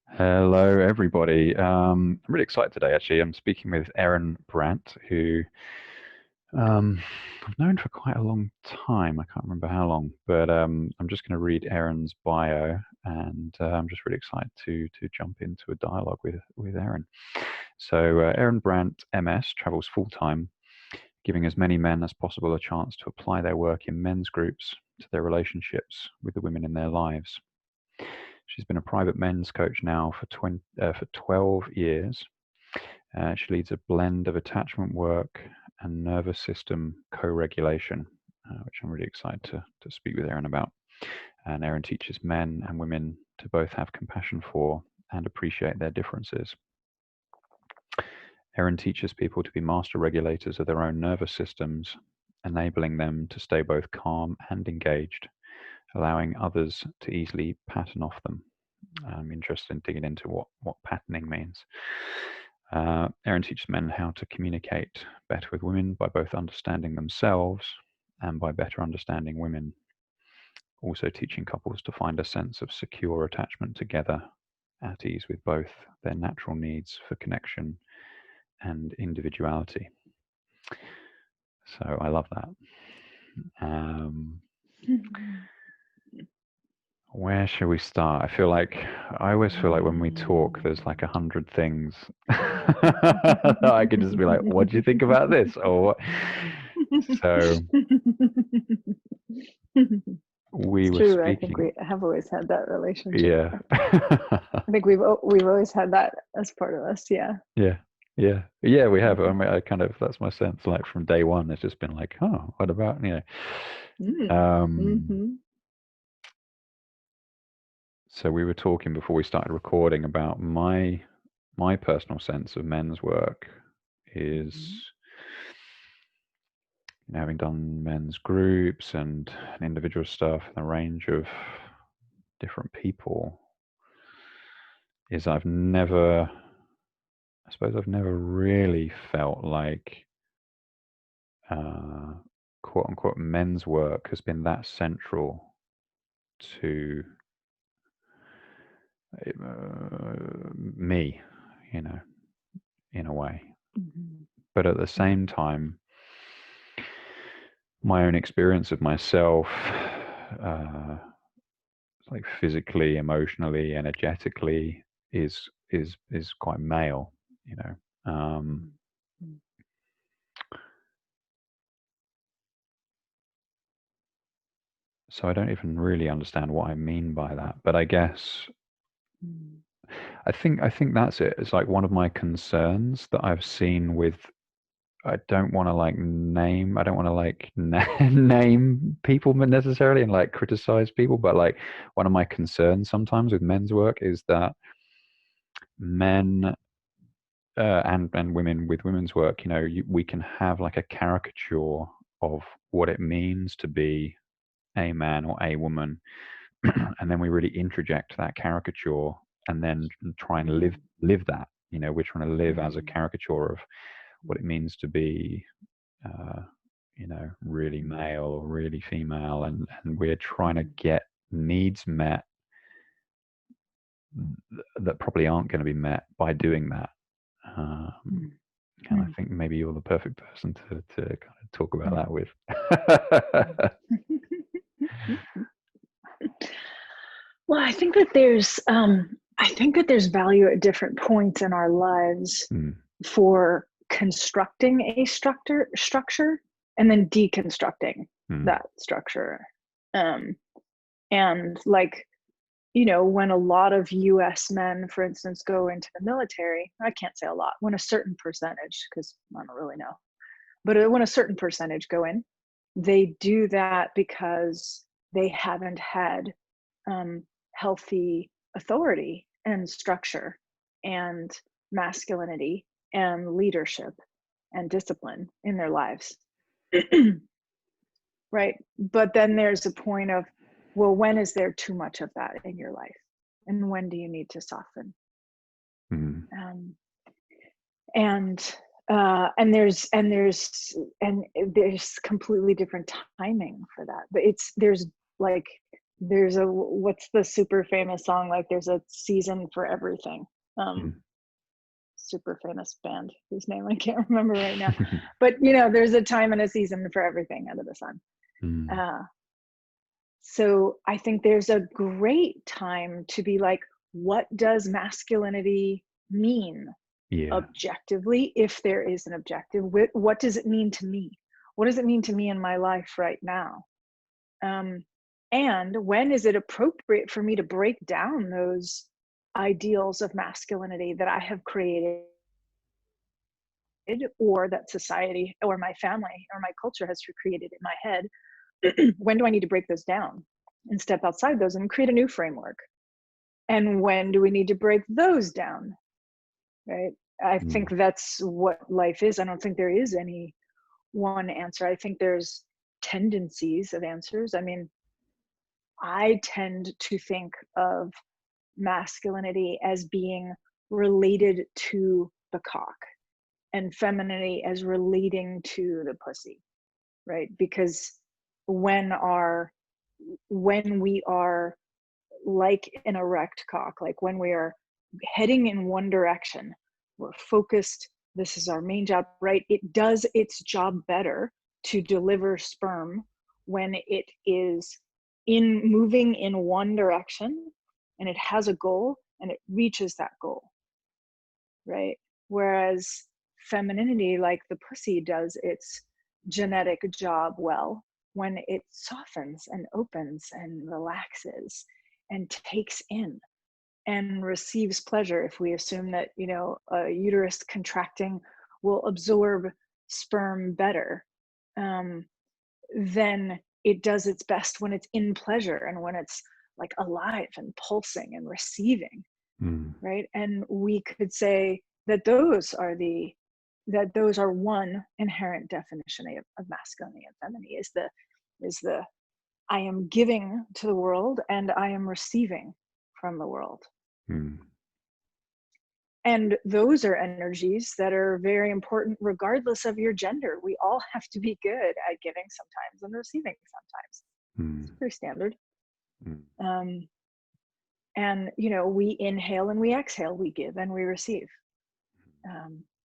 Hello, everybody. I'm really excited today, actually. I'm speaking with Erin Brandt, who um, I've known for quite a long time. I can't remember how long, but I'm just going to read Erin's bio, and I'm just really excited to jump into a dialogue with Erin. So, Erin Brandt, MS, travels full time, giving as many men as possible a chance to apply their work in men's groups to their relationships with the women in their lives. She's been a private men's coach now for 12 years. She leads a blend of attachment work and nervous system co-regulation, which I'm really excited to speak with Erin about. And Erin teaches men and women to both have compassion for and appreciate their differences. Erin teaches people to be master regulators of their own nervous systems, enabling them to stay both calm and engaged, allowing others to easily pattern off them. I'm interested in digging into what patterning means. Erin teaches men how to communicate better with women by both understanding themselves and by better understanding women. Also teaching couples to find a sense of secure attachment together, at ease with both their natural needs for connection and individuality. So I love that. Where shall we start? I always feel like when we talk, there's like 100 things that I could just be like, "What do you think about this?" Or what? So we It's were true. I think speaking. we have always had that relationship. Yeah, I think we've always had that as part of us. Yeah. yeah, yeah. We have. I Yeah. mean, I kind of that's my sense. Like from day one, it's just been like, "Oh, what about you know?" Mm. Hmm. So we were talking before we started recording about my personal sense of men's work is, having done men's groups and individual stuff and a range of different people, is I suppose I've never really felt like uh, quote unquote men's work has been that central to me, you know, in a way. Hmm. But at the same time, my own experience of myself, uh, like physically, emotionally, energetically, is quite male, you know. So I don't even really understand what I mean by that. But I guess I think that's it. It's like one of my concerns that I've seen with. I don't want to like name. I don't want to like name people necessarily and like criticize people. But like one of my concerns sometimes with men's work is that men and women with women's work, we can have like a caricature of what it means to be a man or a woman, and then we really introject that caricature and then try and live that. We're trying to live as a caricature of what it means to be, uh, really male or really female, and we're trying to get needs met that probably aren't going to be met by doing that. And I think maybe you're the perfect person to kind of talk about that with. Well, I think that there's value at different points in our lives Mm, for constructing a structure and then deconstructing mm, that structure. Um, and like, when a lot of US men, for instance, go into the military, I can't say a lot, when a certain percentage, because I don't really know, but when a certain percentage go in, they do that because they haven't had healthy authority and structure and masculinity and leadership and discipline in their lives. Right. But then there's a point of, well, when is there too much of that in your life? And when do you need to soften? mm, Um, and there's completely different timing for that. But there's like there's a, what's the super famous song, like there's a season for everything. Mm. Super famous band whose name I can't remember right now, but you know, there's a time and a season for everything under the sun. Mm. So I think there's a great time to be like, what does masculinity mean Yeah. objectively, if there is an objective? What does it mean to me? What does it mean to me in my life right now? um, and when is it appropriate for me to break down those ideals of masculinity that I have created, or that society or my family or my culture has created in my head? When do I need to break those down and step outside those and create a new framework? And when do we need to break those down? Right? I think Mm. that's what life is. I don't think there is any one answer. I think there's tendencies of answers. I mean, I tend to think of masculinity as being related to the cock, and femininity as relating to the pussy, right? Because when our when we are like an erect cock, like when we are heading in one direction, we're focused, this is our main job, right? It does its job better to deliver sperm when it is in moving in one direction and it has a goal and it reaches that goal, right? Whereas femininity, like the pussy, does its genetic job well when it softens and opens and relaxes and takes in and receives pleasure. If we assume that, you know, a uterus contracting will absorb sperm better, um, then it does its best when it's in pleasure and when it's like alive and pulsing and receiving, Mm. right? And we could say that those are one inherent definition of masculinity and femininity, is the I am giving to the world and I am receiving from the world. Mm. And those are energies that are very important regardless of your gender. We all have to be good at giving sometimes and receiving sometimes. It's Mm. pretty standard. Mm. Um, and you know, we inhale and we exhale, we give and we receive.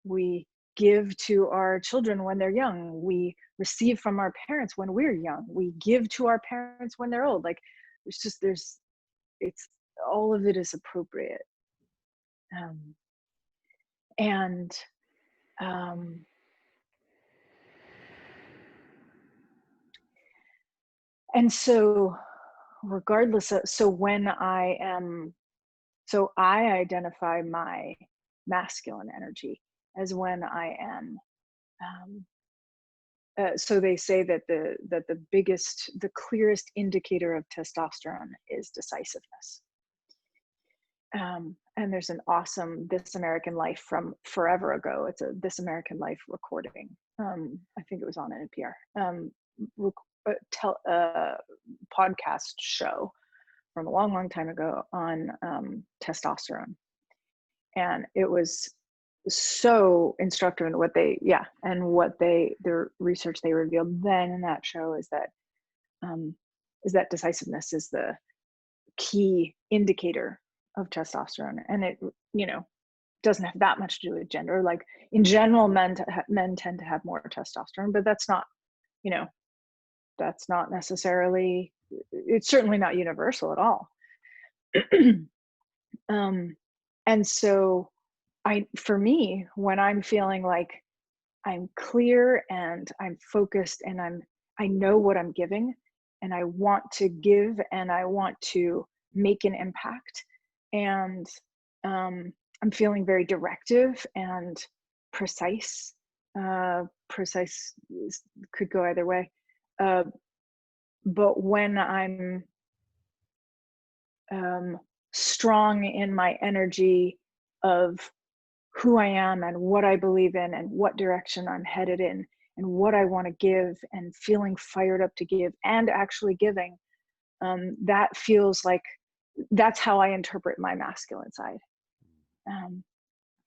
We give to our children when they're young, we receive from our parents when we're young, we give to our parents when they're old. Like there's it's all of it is appropriate. um, and um, and so regardless of, so when I am, so I identify my masculine energy as when I am, um, so they say that the clearest indicator of testosterone is decisiveness. And there's an awesome This American Life from forever ago. It's a This American Life recording. I think it was on NPR. Podcast show from a long, long time ago on testosterone, and it was so instructive in their research they revealed then in that show um, is that decisiveness is the key indicator of testosterone. And it, you know, doesn't have that much to do with gender. Like in general, men tend to have more testosterone, but that's not, you know, that's not necessarily, it's certainly not universal at all. um, and so for me, when I'm feeling like I'm clear and I'm focused and I know what I'm giving and I want to give and I want to make an impact, and I'm feeling very directive and precise. Precise could go either way. Uh, but when I'm strong in my energy of who I am and what I believe in and what direction I'm headed in and what I want to give and feeling fired up to give and actually giving, that feels like that's how I interpret my masculine side. Um,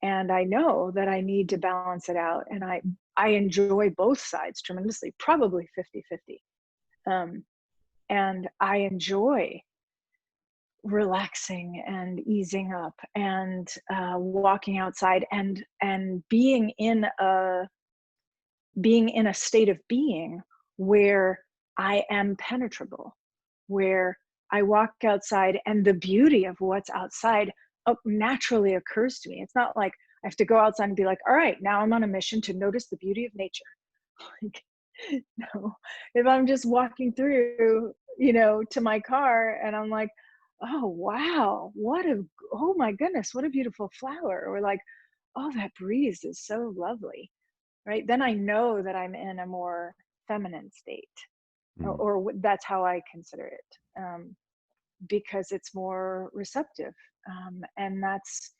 and I know that I need to balance it out. And I enjoy both sides tremendously, probably 50-50. and I enjoy relaxing and easing up and walking outside and being in a state of being where I am penetrable, where I walk outside and the beauty of what's outside naturally occurs to me. It's not like I have to go outside and be like, all right, now I'm on a mission to notice the beauty of nature. Like, no, if I'm just walking through, to my car and I'm like, oh, wow, oh my goodness, what a beautiful flower. Or like, oh, that breeze is so lovely, right? Then I know that I'm in a more feminine state, Mm. that's how I consider it, because it's more receptive, and that's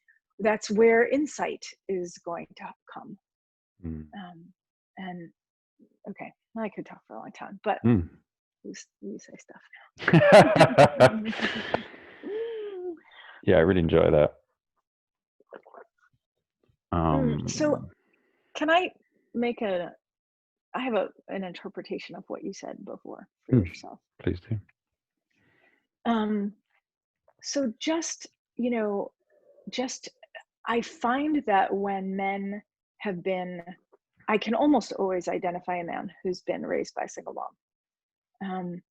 where insight is going to come. Mm. And okay, I could talk for a long time, but Mm. you say stuff now. Yeah, I really enjoy that. So can I make I have an interpretation of what you said before for mm, yourself. please do. Um, so you know, just I find that when men have been, I can almost always identify a man who's been raised by a single mom,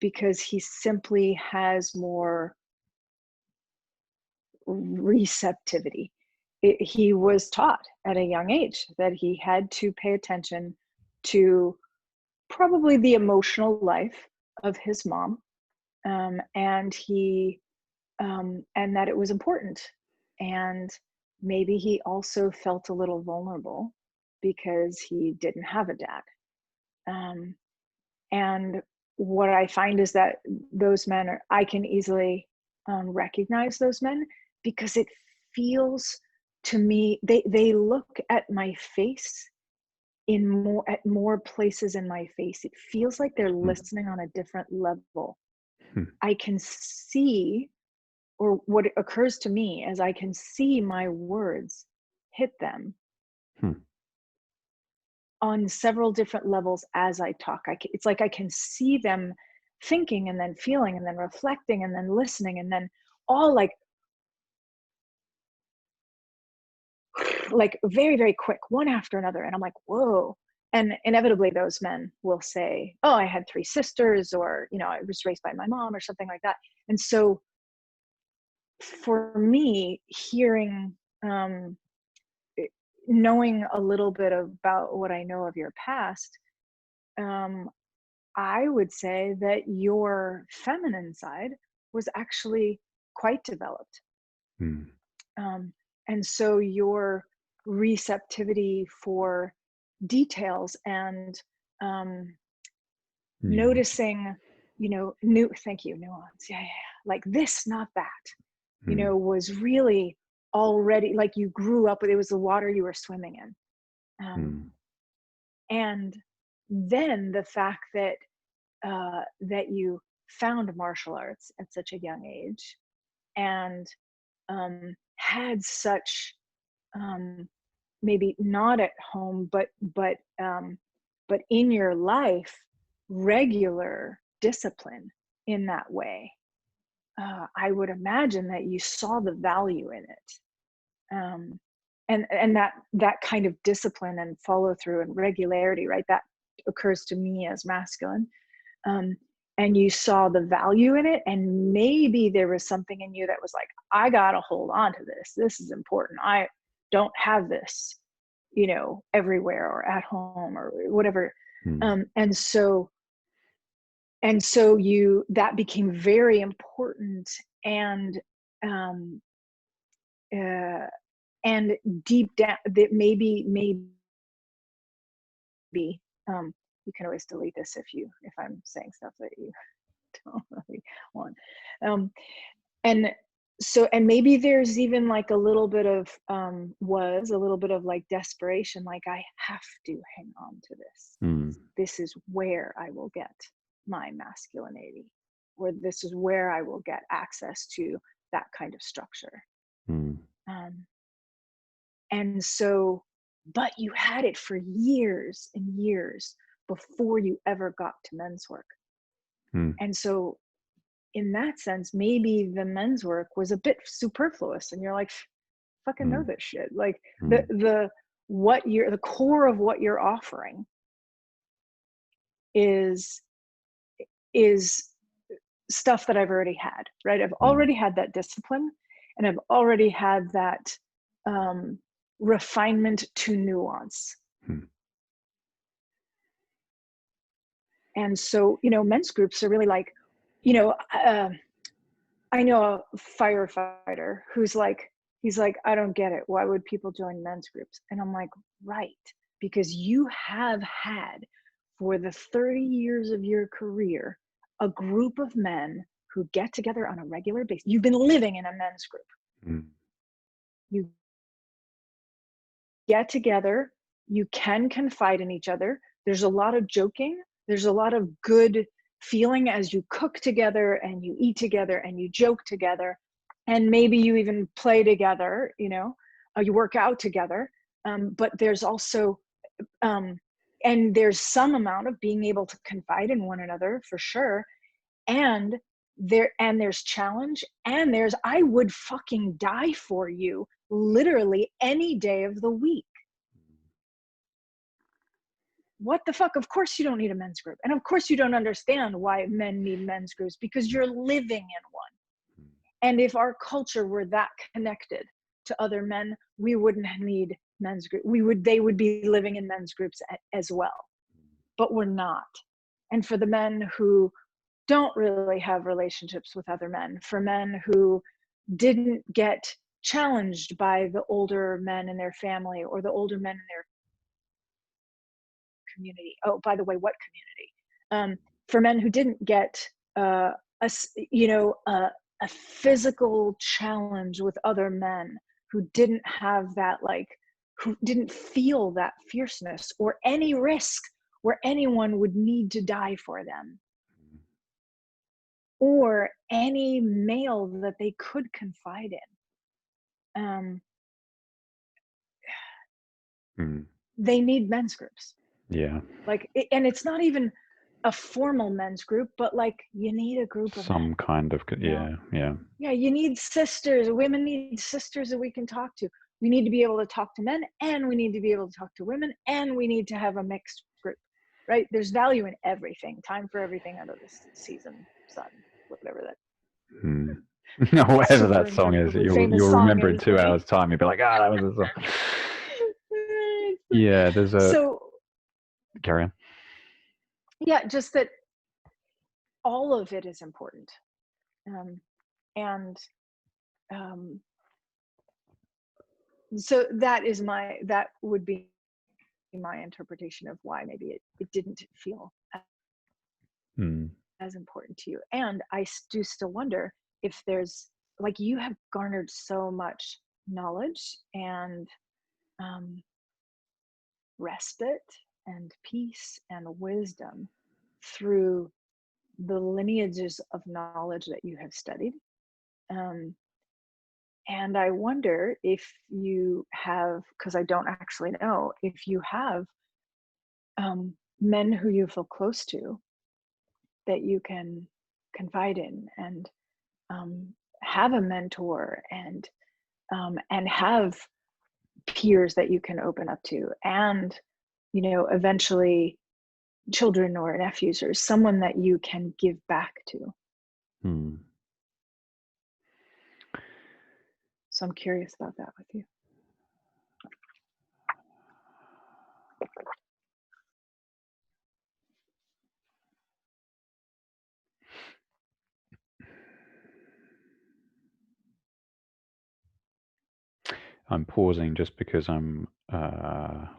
because he simply has more receptivity. He was taught at a young age that he had to pay attention to probably the emotional life of his mom, and and that it was important. And maybe he also felt a little vulnerable because he didn't have a dad. Um, and what I find is that those men I can easily recognize those men, because it feels to me, they look at my face at more places in my face. It feels like they're Mm. listening on a different level. Mm. I can see, or what occurs to me as I can see my words hit them Mm. on several different levels as I talk. It's like I can see them thinking and then feeling and then reflecting and then listening, and then all like very, very quick, one after another. And I'm like, whoa. And inevitably those men will say, oh, I had three sisters, or, I was raised by my mom, or something like that. And so for me, hearing, knowing a little bit about what I know of your past, um, I would say that your feminine side was actually quite developed. Mm. Um, and so your receptivity for details and um, Nuance. noticing, thank you, nuance. Yeah, yeah, yeah. Like this, not that, Mm. was really already like you grew up with. It was the water you were swimming in. Mm. And then the fact that you found martial arts at such a young age, and had such, um, maybe not at home, but in your life, regular discipline in that way. I would imagine that you saw the value in it, um, and that kind of discipline and follow through and regularity, right? That occurs to me as masculine. um, and you saw the value in it, and maybe there was something in you that was like, I gotta hold on to this is important. I don't have this, everywhere or at home or whatever. Mm. And so you that became very important, and um uh and deep down that maybe you can always delete this if I'm saying stuff that you don't really want. Um, and and maybe there's even like a little bit of was a little bit of like desperation, like I have to hang on to this. Mm. This is where I will get my masculinity, or this is where I will get access to that kind of structure. Mm. Um, and so, but you had it for years and years before you ever got to men's work. Hmm. And so in that sense, maybe the men's work was a bit superfluous, and you're like, fucking know Hmm. this shit. Like Hmm. the core of what you're offering is stuff that I've already had, right? I've Hmm. already had that discipline, and I've already had that refinement to nuance. Hmm. And so, men's groups are really like, I know a firefighter he's like, I don't get it. Why would people join men's groups? And I'm like, right, because you have had for the 30 years of your career a group of men who get together on a regular basis. You've been living in a men's group. Hmm. You get together, you can confide in each other. There's a lot of joking, there's a lot of good feeling as you cook together and you eat together and you joke together, and maybe you even play together, you work out together. But there's also and there's some amount of being able to confide in one another for sure. And there's challenge, and there's I would fucking die for you literally any day of the week. What the fuck? Of course you don't need a men's group. And of course you don't understand why men need men's groups, because you're living in one. And if our culture were that connected to other men, we wouldn't need men's group. They would be living in men's groups as well. But we're not. And for the men who don't really have relationships with other men, for men who didn't get challenged by the older men in their family or the older men in their community. Oh, by the way, what community? For men who didn't get a a physical challenge with other men, who didn't have that, like, who didn't feel that fierceness or any risk where anyone would need to die for them, or any male that they could confide in. Hmm. They need men's groups. Yeah. Like, and it's not even a formal men's group, but like, you need a group of men, Some kind of, you know? yeah, yeah. Yeah, you need sisters. Women need sisters that we can talk to. We need to be able to talk to men, and we need to be able to talk to women, and we need to have a mixed group, right? There's value in everything. Time for everything under the season, sun, whatever that Hmm. Whatever super that song is, incredibly you'll famous song remember in is, 2 hours' right? time. You'll be like, that was a song. Yeah, there's a So carry on. yeah, just that all of it is important. Um, and um, so that would be my interpretation of why maybe it didn't feel Hmm. as important to you. And I do still wonder if there's, like, you have garnered so much knowledge and um, respite and peace and wisdom through the lineages of knowledge that you have studied. Um, and I wonder if you have, because I don't actually know, if you have men who you feel close to that you can confide in, and um, have a mentor, and have peers that you can open up to, and eventually children or nephews, or someone that you can give back to. Hmm. So I'm curious about that with you. I'm pausing just because I'm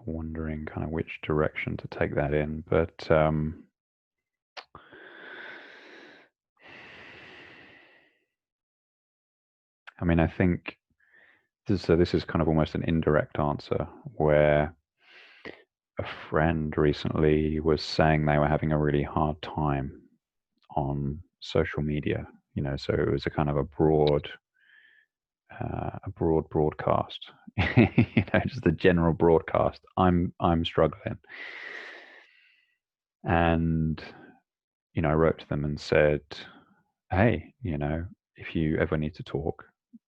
wondering kind of which direction to take that in. But I mean, I think this is kind of almost an indirect answer, where a friend recently was saying they were having a really hard time on social media. So it was a kind of a broad broadcast, just a general broadcast. I'm struggling, and I wrote to them and said, hey, if you ever need to talk,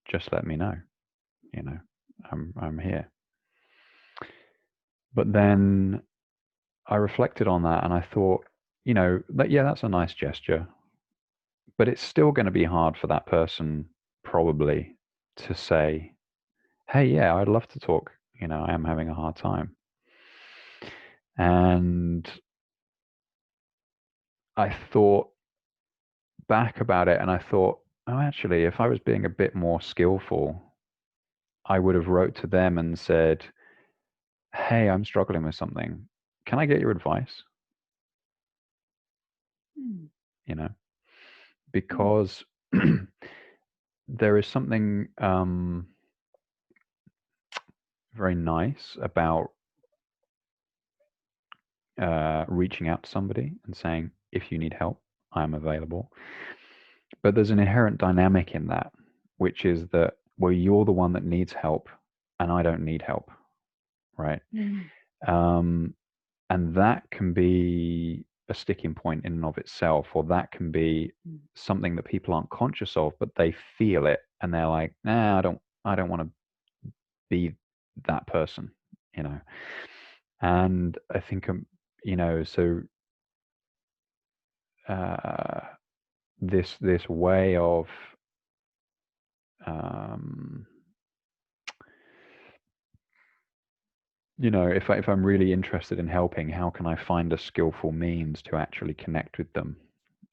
just let me know. You know, I'm here. But then I reflected on that and I thought, yeah, that's a nice gesture, but it's still going to be hard for that person probably to say, hey, yeah, I'd love to talk. I am having a hard time. And I thought back about it and I thought, oh, actually, if I was being a bit more skillful, I would have wrote to them and said, hey, I'm struggling with something. Can I get your advice? Mm. You know, Mm. because there is something very nice about reaching out to somebody and saying, if you need help, I'm available. But there's an inherent dynamic in that, which is that, well, you're the one that needs help and I don't need help, right? Mm. Um, and that can be a sticking point in and of itself, or that can be Mm. something that people aren't conscious of, but they feel it and they're like, nah, I don't want to be that person, you know. And I think, so uh, this way of um, if I'm really interested in helping, how can I find a skillful means to actually connect with them,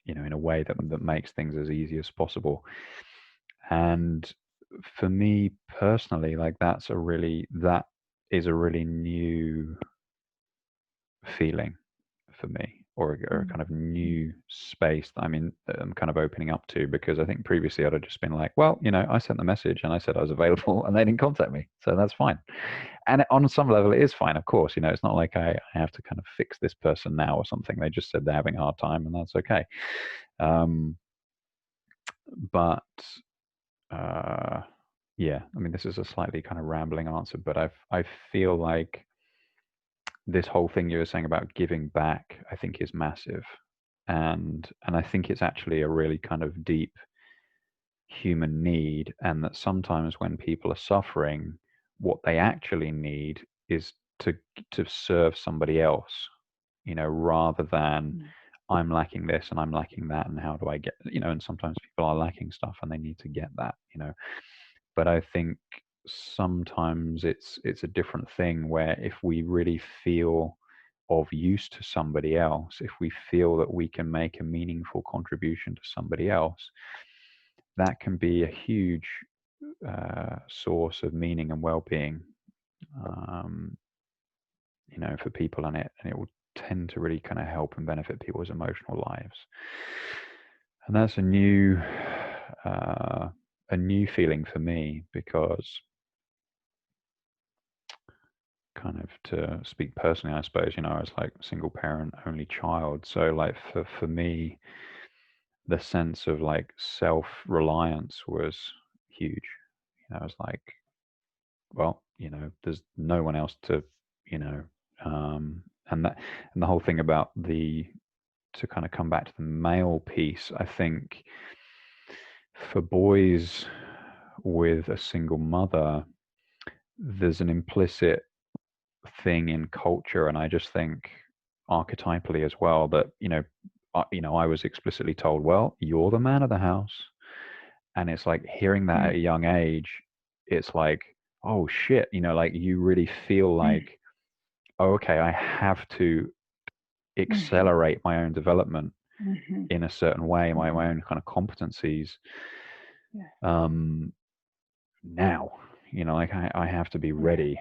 in a way that makes things as easy as possible. And for me personally, like that is a really new feeling for me, or a Mm. kind of new space that I'm kind of opening up to, because I think previously I'd have just been like, well, I sent the message and I said I was available and they didn't contact me. So that's fine. And on some level it is fine, of course. It's not like I have to kind of fix this person now or something. They just said they're having a hard time and that's okay. Um, but uh, yeah, this is a slightly kind of rambling answer, but I feel like this whole thing you were saying about giving back, I think is massive. And I think it's actually a really kind of deep human need, and that sometimes when people are suffering, what they actually need is to serve somebody else, rather than Mm. I'm lacking this and I'm lacking that, and how do I get, and sometimes people are lacking stuff and they need to get that, but I think sometimes it's a different thing, where if we really feel of use to somebody else, if we feel that we can make a meaningful contribution to somebody else, that can be a huge source of meaning and well-being, um, for people, and it will tend to really kind of help and benefit people's emotional lives. And that's uh, a new feeling for me, because, kind of to speak personally, I suppose, I was like single parent, only child. So like for me, the sense of like self-reliance was huge. I was like, well, there's no one else to, you know, and the whole thing about to kind of come back to the male piece, I think for boys with a single mother, there's an implicit thing in culture, and I just think archetypally as well, that I was explicitly told, well, you're the man of the house, and it's like hearing that at Mm. a young age, it's like, oh shit, like you really feel Mm. like, oh, okay, I have to Mhm. accelerate my own development Mhm. in a certain way, my Mhm. own kind of competencies, Yeah. um, now, like I have to be Yeah. ready,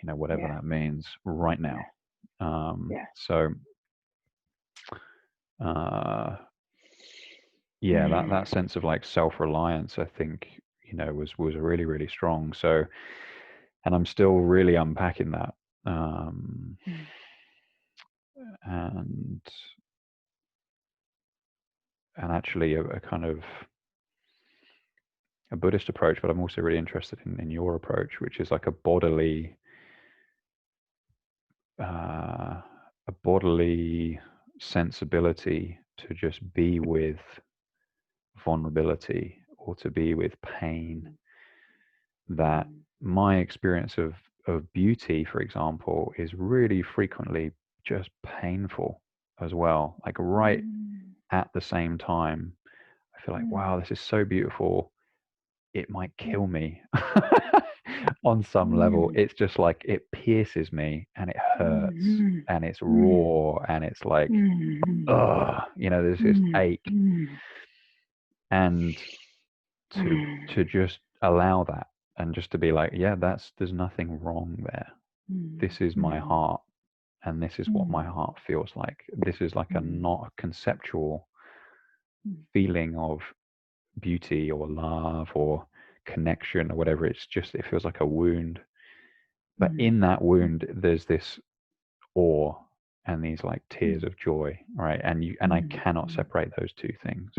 whatever Yeah. that means, right Yeah. now. Yeah. So uh, yeah, that Mm. sense of like self-reliance, I think, was really, really strong. So, and I'm still really unpacking that. Um, Mm. and and actually a kind of a Buddhist approach, but I'm also really interested in your approach, which is like uh, a bodily sensibility to just be with vulnerability or to be with pain, that my experience of beauty, for example, is really frequently just painful as well. Like right at the same time, I feel like, wow, this is so beautiful. It might kill me on some level. It's just like it pierces me and it hurts and it's raw and it's like, ugh, there's this ache. And to just allow that and just to be like, yeah, there's nothing wrong there. This is my heart and this is what my heart feels like. This is like not a conceptual feeling of beauty or love or connection or whatever. It's just, it feels like a wound. But in that wound, there's this awe and these like tears of joy, right? And I cannot separate those two things.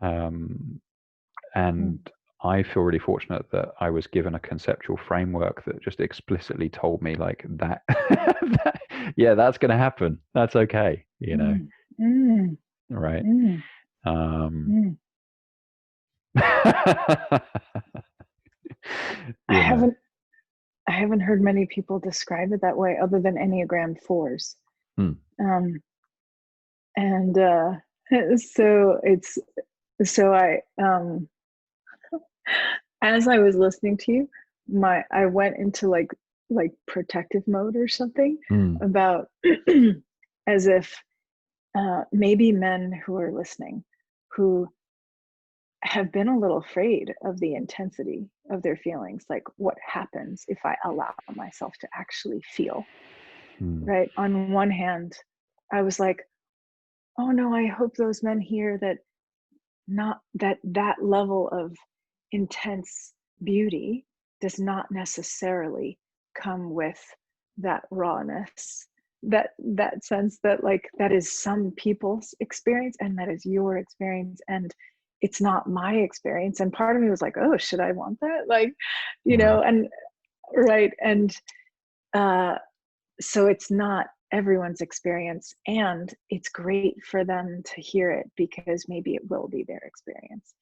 And I feel really fortunate that I was given a conceptual framework that just explicitly told me like that, yeah, that's going to happen. That's okay, right? Um, I haven't heard many people describe it that way other than Enneagram 4s. And so I as I was listening to you, I went into like protective mode or something about as if maybe men who are listening who have been a little afraid of the intensity of their feelings, like what happens if I allow myself to actually feel, right? On one hand, I was like, oh no, I hope those men hear that not that level of intense beauty does not necessarily come with that rawness, that sense that like that is some people's experience and that is your experience and it's not my experience. And part of me was like, oh, should I want that, like, and right. And so it's not everyone's experience, and it's great for them to hear it because maybe it will be their experience.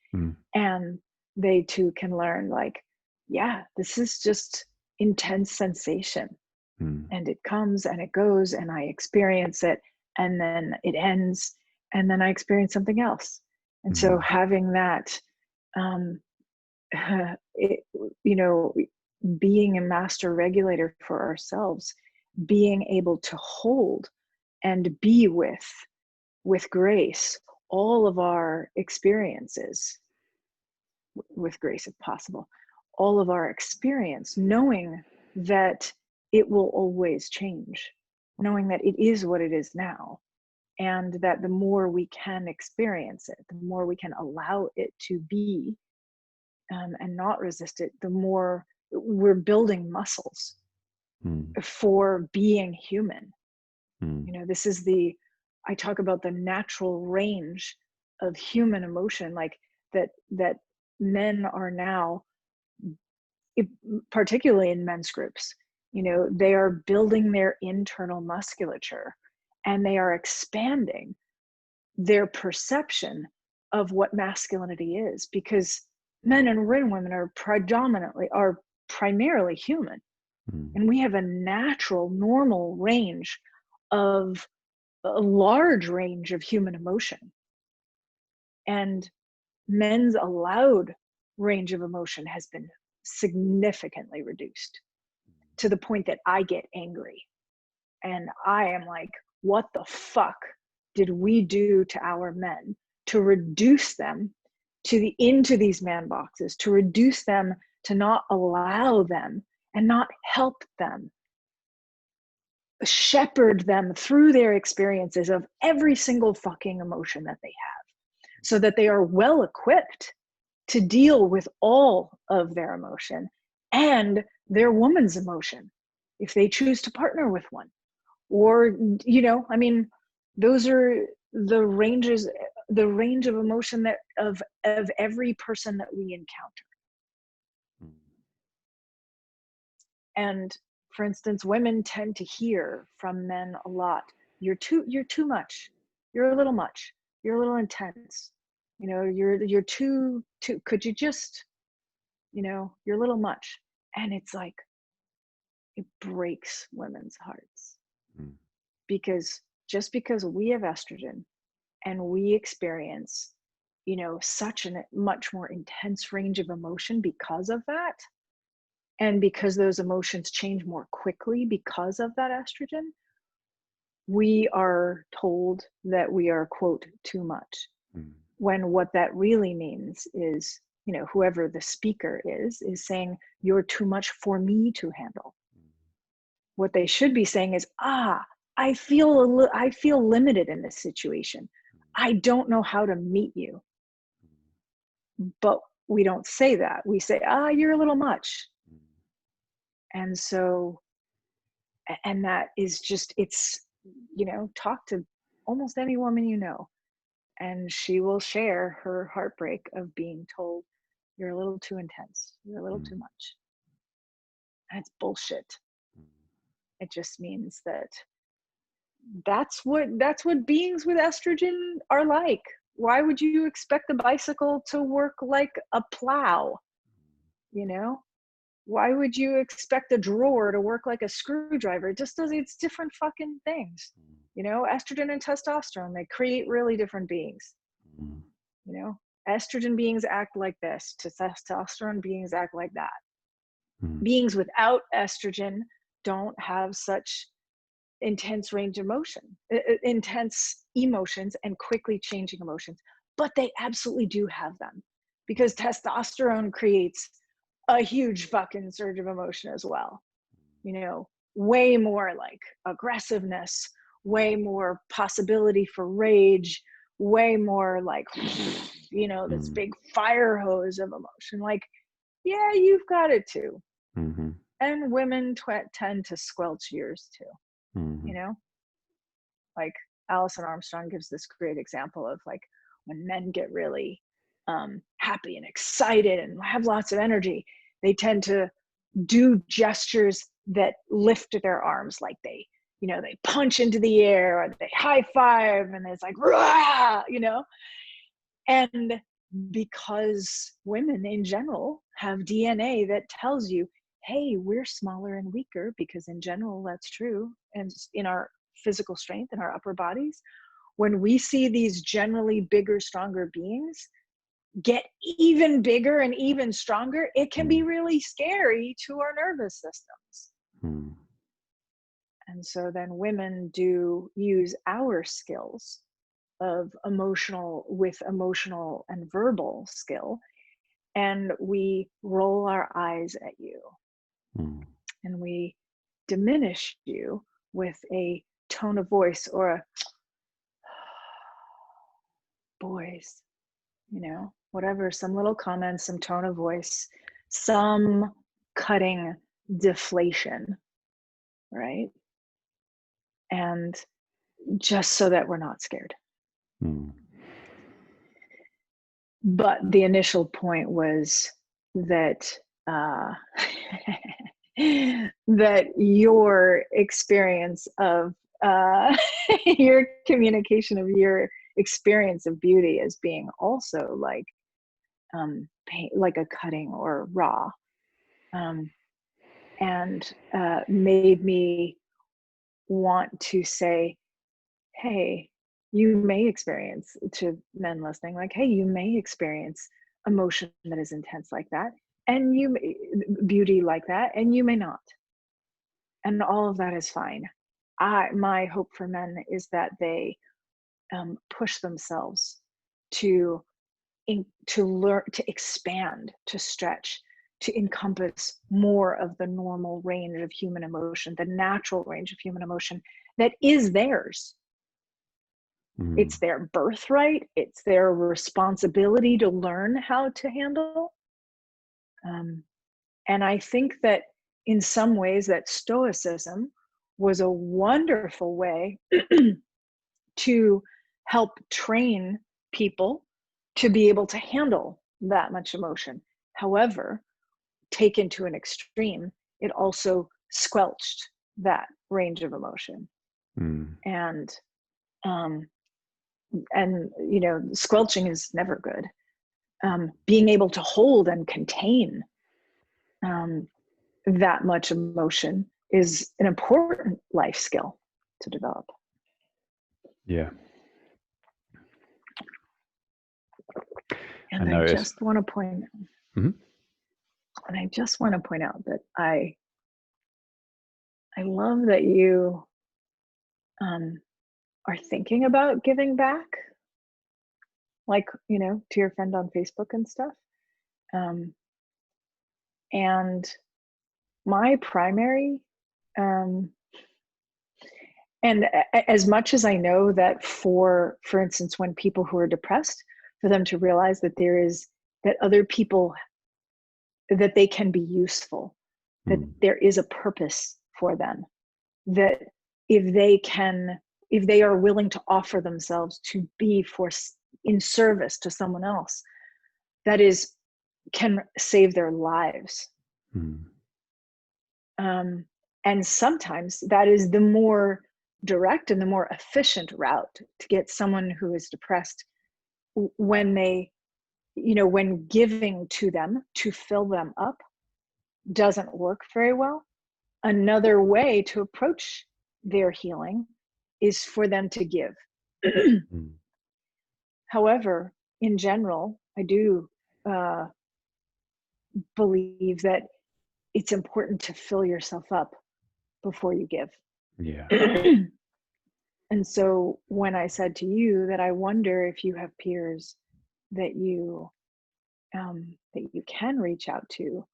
And they too can learn like, yeah, this is just intense sensation and it comes and it goes and I experience it and then it ends and then I experience something else. And so having that it, being a master regulator for ourselves, being able to hold and be with grace all of our experiences, with grace if possible, all of our experience, knowing that it will always change, knowing that it is what it is now, and that the more we can experience it, the more we can allow it to be, and not resist it, the more we're building muscles for being human. This is I talk about the natural range of human emotion, like that men are now, particularly in men's groups, they are building their internal musculature and they are expanding their perception of what masculinity is, because men and women are primarily human, and we have a natural, normal range of a large range of human emotion, and men's allowed range of emotion has been significantly reduced to the point that I get angry and I am like, what the fuck did we do to our men to reduce them into these man boxes, to reduce them, to not allow them and not help them, shepherd them through their experiences of every single fucking emotion that they have, so that they are well equipped to deal with all of their emotion and their woman's emotion if they choose to partner with one, or those are the range of emotion that of every person that we encounter. And for instance, women tend to hear from men a lot, you're too much, you're a little much, you're a little intense, you know, you're too, could you just, you know, you're a little much. And it's like, it breaks women's hearts, Mm. because just because we have estrogen and we experience, you know, such a much more intense range of emotion because of that, and because those emotions change more quickly because of that estrogen, we are told that we are, quote, too much, Mm. when what that really means is, you know, whoever the speaker is saying, you're too much for me to handle. What they should be saying is, I feel limited in this situation. I don't know how to meet you. But we don't say that. We say, you're a little much. And so, and that is just, it's, you know, talk to almost any woman you know, and she will share her heartbreak of being told, you're a little too intense, you're a little Mm. too much. And it's bullshit. It just means that that's what beings with estrogen are like. Why would you expect a bicycle to work like a plow? You know, why would you expect a drawer to work like a screwdriver? It just doesn't. It's different fucking things. You know, estrogen and testosterone, they create really different beings. Mm. You know, estrogen beings act like this, testosterone beings act like that. Mm. Beings without estrogen don't have such intense range of emotion, intense emotions and quickly changing emotions, but they absolutely do have them, because testosterone creates a huge fucking surge of emotion as well. You know, way more like aggressiveness, way more possibility for rage, way more like, you know, this Mm. big fire hose of emotion. Like, yeah, you've got it too. Mm-hmm. And women tend to squelch yours too, Mm-hmm. you know? Like Alison Armstrong gives this great example of like when men get really happy and excited and have lots of energy, they tend to do gestures that lift their arms, like they, you know, they punch into the air or they high five, and it's like, rah, you know. And because women in general have DNA that tells you, hey, we're smaller and weaker, because in general that's true, and in our physical strength in our upper bodies, when we see these generally bigger, stronger beings get even bigger and even stronger, it can be Mm. really scary to our nervous systems. Mm. And so then women do use our skills of emotional and verbal skill, and we roll our eyes at you, Mm. and we diminish you with a tone of voice or a boys, you know, whatever, some little comments, some tone of voice, some cutting deflation, right? And just so that we're not scared. Mm. But the initial point was that that your experience of your communication of your experience of beauty as being also like pain, like a cutting or raw, um, and made me want to say, hey, you may experience, to men listening, like, hey, you may experience emotion that is intense like that, and beauty like that, and you may not. And all of that is fine. My hope for men is that they push themselves to to learn, to expand, to stretch, to encompass more of the normal range of human emotion, the natural range of human emotion that is theirs. Mm. It's their birthright, it's their responsibility to learn how to handle. Um, and I think that in some ways, that stoicism was a wonderful way to help train people to be able to handle that much emotion. However, taken to an extreme, it also squelched that range of emotion. Mm. And um, you know, squelching is never good. Being able to hold and contain that much emotion is an important life skill to develop. Yeah. And I just want to point mm-hmm. and I just want to point out that I love that you are thinking about giving back, like, you know, to your friend on Facebook and stuff. And my primary, and as much as I know that for instance, when people who are depressed, for them to realize that that other people, that they can be useful, that there is a purpose for them, that if they are willing to offer themselves to be in service to someone else, that can save their lives. And sometimes that is the more direct and the more efficient route to get someone who is depressed, when they, you know, when giving to them to fill them up doesn't work very well. Another way to approach their healing is for them to give. However, in general, I do believe that it's important to fill yourself up before you give. Yeah. And so when I said to you that I wonder if you have peers that you can reach out to,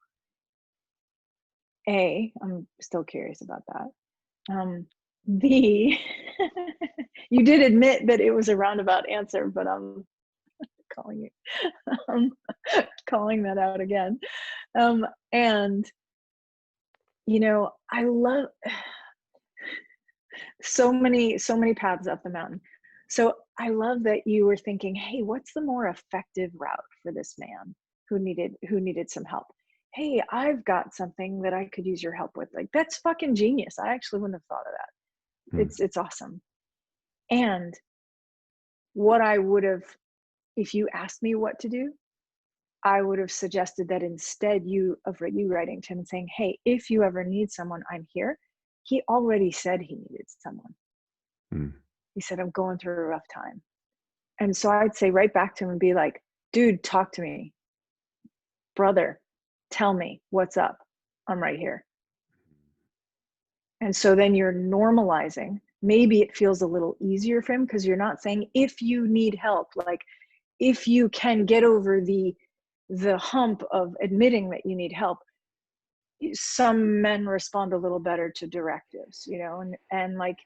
I'm still curious about that. B, you did admit that it was a roundabout answer, but I'm calling that out again. And you know, I love so many paths up the mountain. So I love that you were thinking, hey, what's the more effective route for this man who needed some help? Hey, I've got something that I could use your help with. Like, that's fucking genius. I actually wouldn't have thought of that. It's awesome. And what I would have, if you asked me what to do, I would have suggested that instead you writing to him and saying, hey, if you ever need someone, I'm here. He already said he needed someone. He said, I'm going through a rough time. And so I'd say right back to him and be like, dude, talk to me. Brother, tell me what's up. I'm right here. And so then you're normalizing. Maybe it feels a little easier for him because you're not saying, if you need help, like if you can get over the hump of admitting that you need help. Some men respond a little better to directives, you know, and like,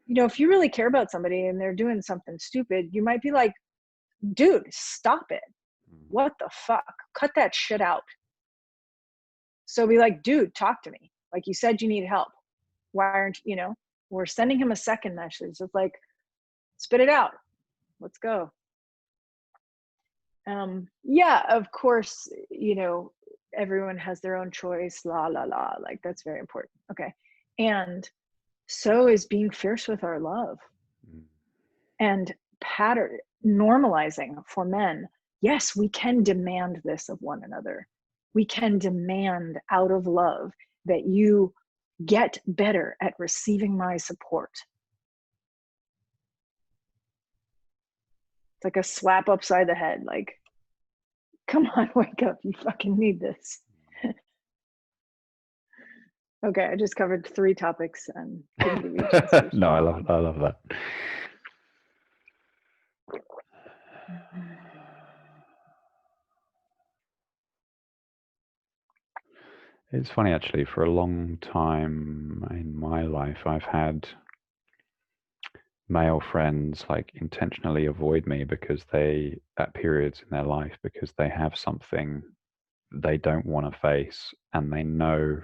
you know, if you really care about somebody and they're doing something stupid, you might be like, dude, stop it. What the fuck? Cut that shit out. So be like, dude, talk to me. Like, you said you need help. Why aren't, you know, we're sending him a second message. It's like, spit it out. Let's go. Yeah, of course, you know, everyone has their own choice, la, la, la, like that's very important. Okay. And so is being fierce with our love and normalizing for men. Yes, we can demand this of one another. We can demand out of love that you get better at receiving my support. It's like a slap upside the head. Like, come on, wake up. You fucking need this. Okay, I just covered 3 topics and didn't give you a chance to No, I love that. It's funny, actually, for a long time in my life, I've had male friends like intentionally avoid me because at periods in their life, because they have something they don't want to face, and they know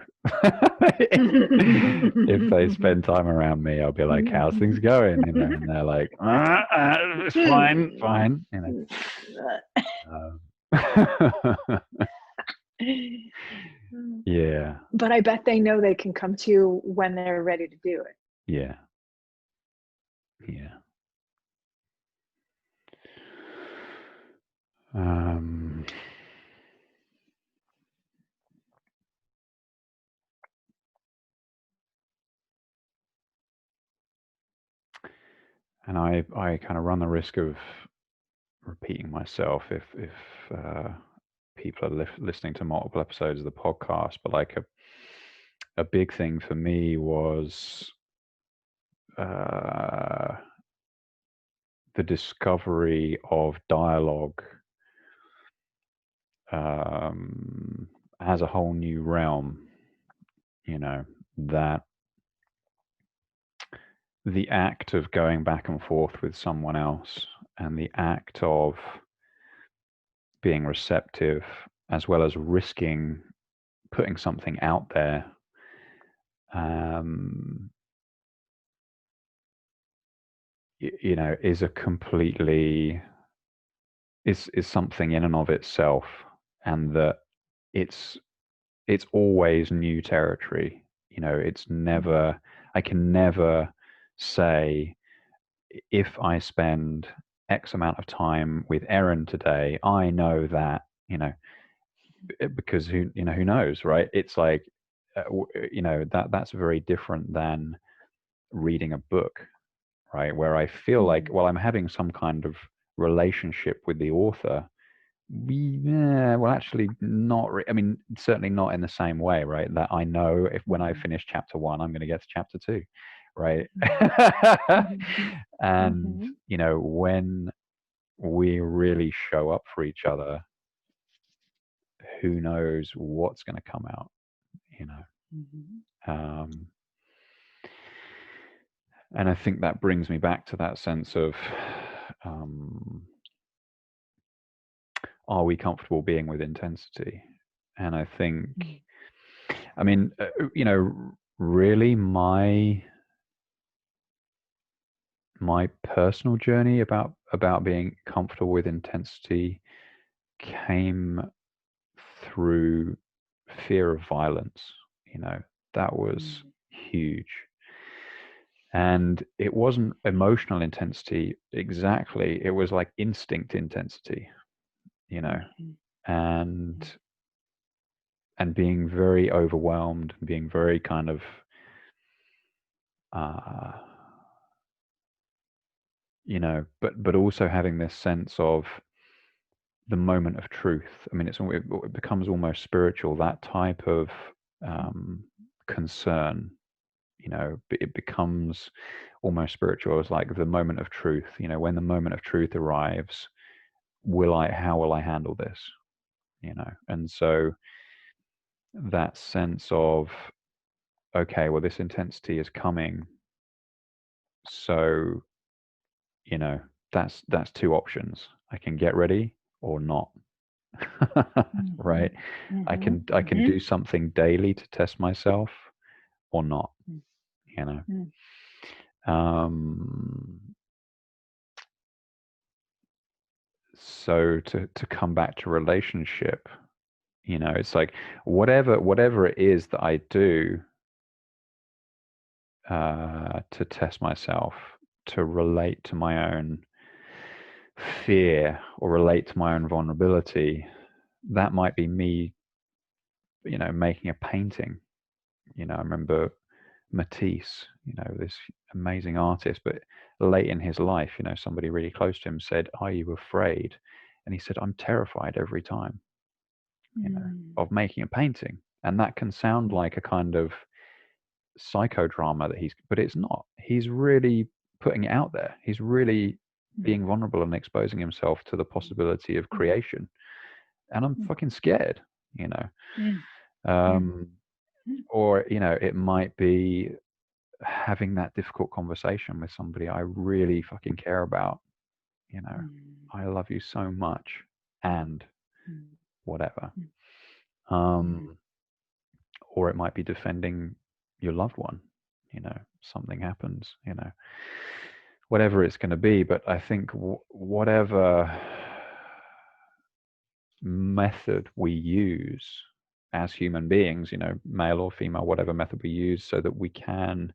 if they spend time around me, I'll be like, how's things going, you know, and they're like, it's fine, you know. Yeah, but I bet they know they can come to you when they're ready to do it. yeah. Um, and I kind of run the risk of repeating myself if people are listening to multiple episodes of the podcast, but like a big thing for me was uh, the discovery of dialogue as a whole new realm. You know, that the act of going back and forth with someone else and the act of being receptive as well as risking putting something out there um, you know, is a completely is something in and of itself, and that it's it's always new territory. You know, it's never, I can never say, if I spend X amount of time with Erin today, I know that, you know, because who knows, right? It's like, you know, that's very different than reading a book, right? Where I feel like, well, I'm having some kind of relationship with the author. Well, actually, not. I mean, certainly not in the same way, right? That I know if when I finish chapter one, I'm going to get to chapter two, right? And you know, when we really show up for each other, who knows what's going to come out, you know? Um, and I think that brings me back to that sense of, are we comfortable being with intensity? And I think, I mean, you know, really my personal journey about being comfortable with intensity came through fear of violence. You know, that was huge. And it wasn't emotional intensity exactly, it was like instinct intensity, you know, and being very overwhelmed, being very kind of uh, you know, but also having this sense of the moment of truth. I mean, it becomes almost spiritual. That type of concern, you know, it becomes almost spiritual. It's like the moment of truth. You know, when the moment of truth arrives, how will I handle this? You know, and so that sense of, okay, well, this intensity is coming, so you know, that's two options. I can get ready or not. Right? I can do something daily to test myself or not, you know. So to come back to relationship, you know, it's like whatever it is that I do to test myself, to relate to my own fear or relate to my own vulnerability, that might be me, you know, making a painting. You know, I remember Matisse, you know, this amazing artist, but late in his life, you know, somebody really close to him said, "Are you afraid?" And he said, "I'm terrified every time, you know, of making a painting." And that can sound like a kind of psychodrama but it's not. He's really putting it out there. He's really being vulnerable and exposing himself to the possibility of creation. And I'm fucking scared, you know. Or, you know, it might be having that difficult conversation with somebody I really fucking care about. You know, I love you so much, and whatever. Or it might be defending your loved one. You know, something happens. You know, whatever it's going to be. But I think whatever method we use as human beings, you know, male or female, whatever method we use, so that we can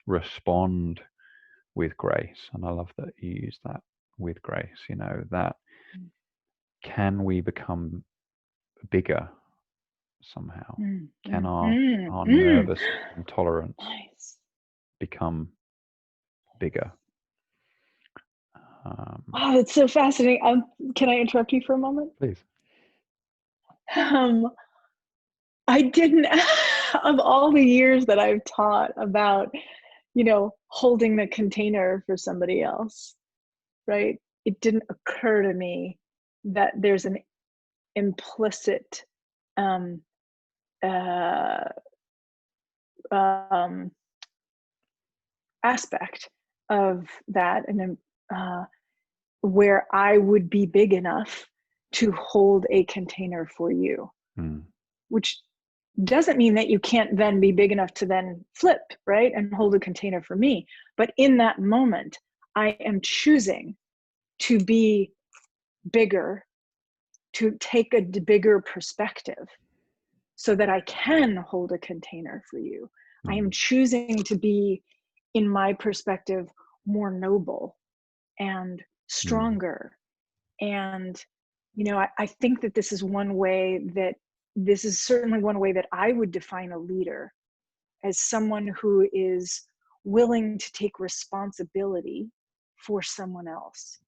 respond with grace. And I love that you use that, with grace, you know, that can we become bigger somehow? Can our nervous system tolerance Nice. become bigger? Oh, it's so fascinating. Can I interrupt you for a moment? Please. I didn't, of all the years that I've taught about, holding the container for somebody else, right? It didn't occur to me that there's an implicit um, uh, um, aspect of that, and where I would be big enough to hold a container for you, which doesn't mean that you can't then be big enough to then flip, right, and hold a container for me. But in that moment, I am choosing to be bigger, to take a bigger perspective so that I can hold a container for you. I am choosing to be, in my perspective, more noble and stronger. And, I think that this is certainly one way that I would define a leader, as someone who is willing to take responsibility for someone else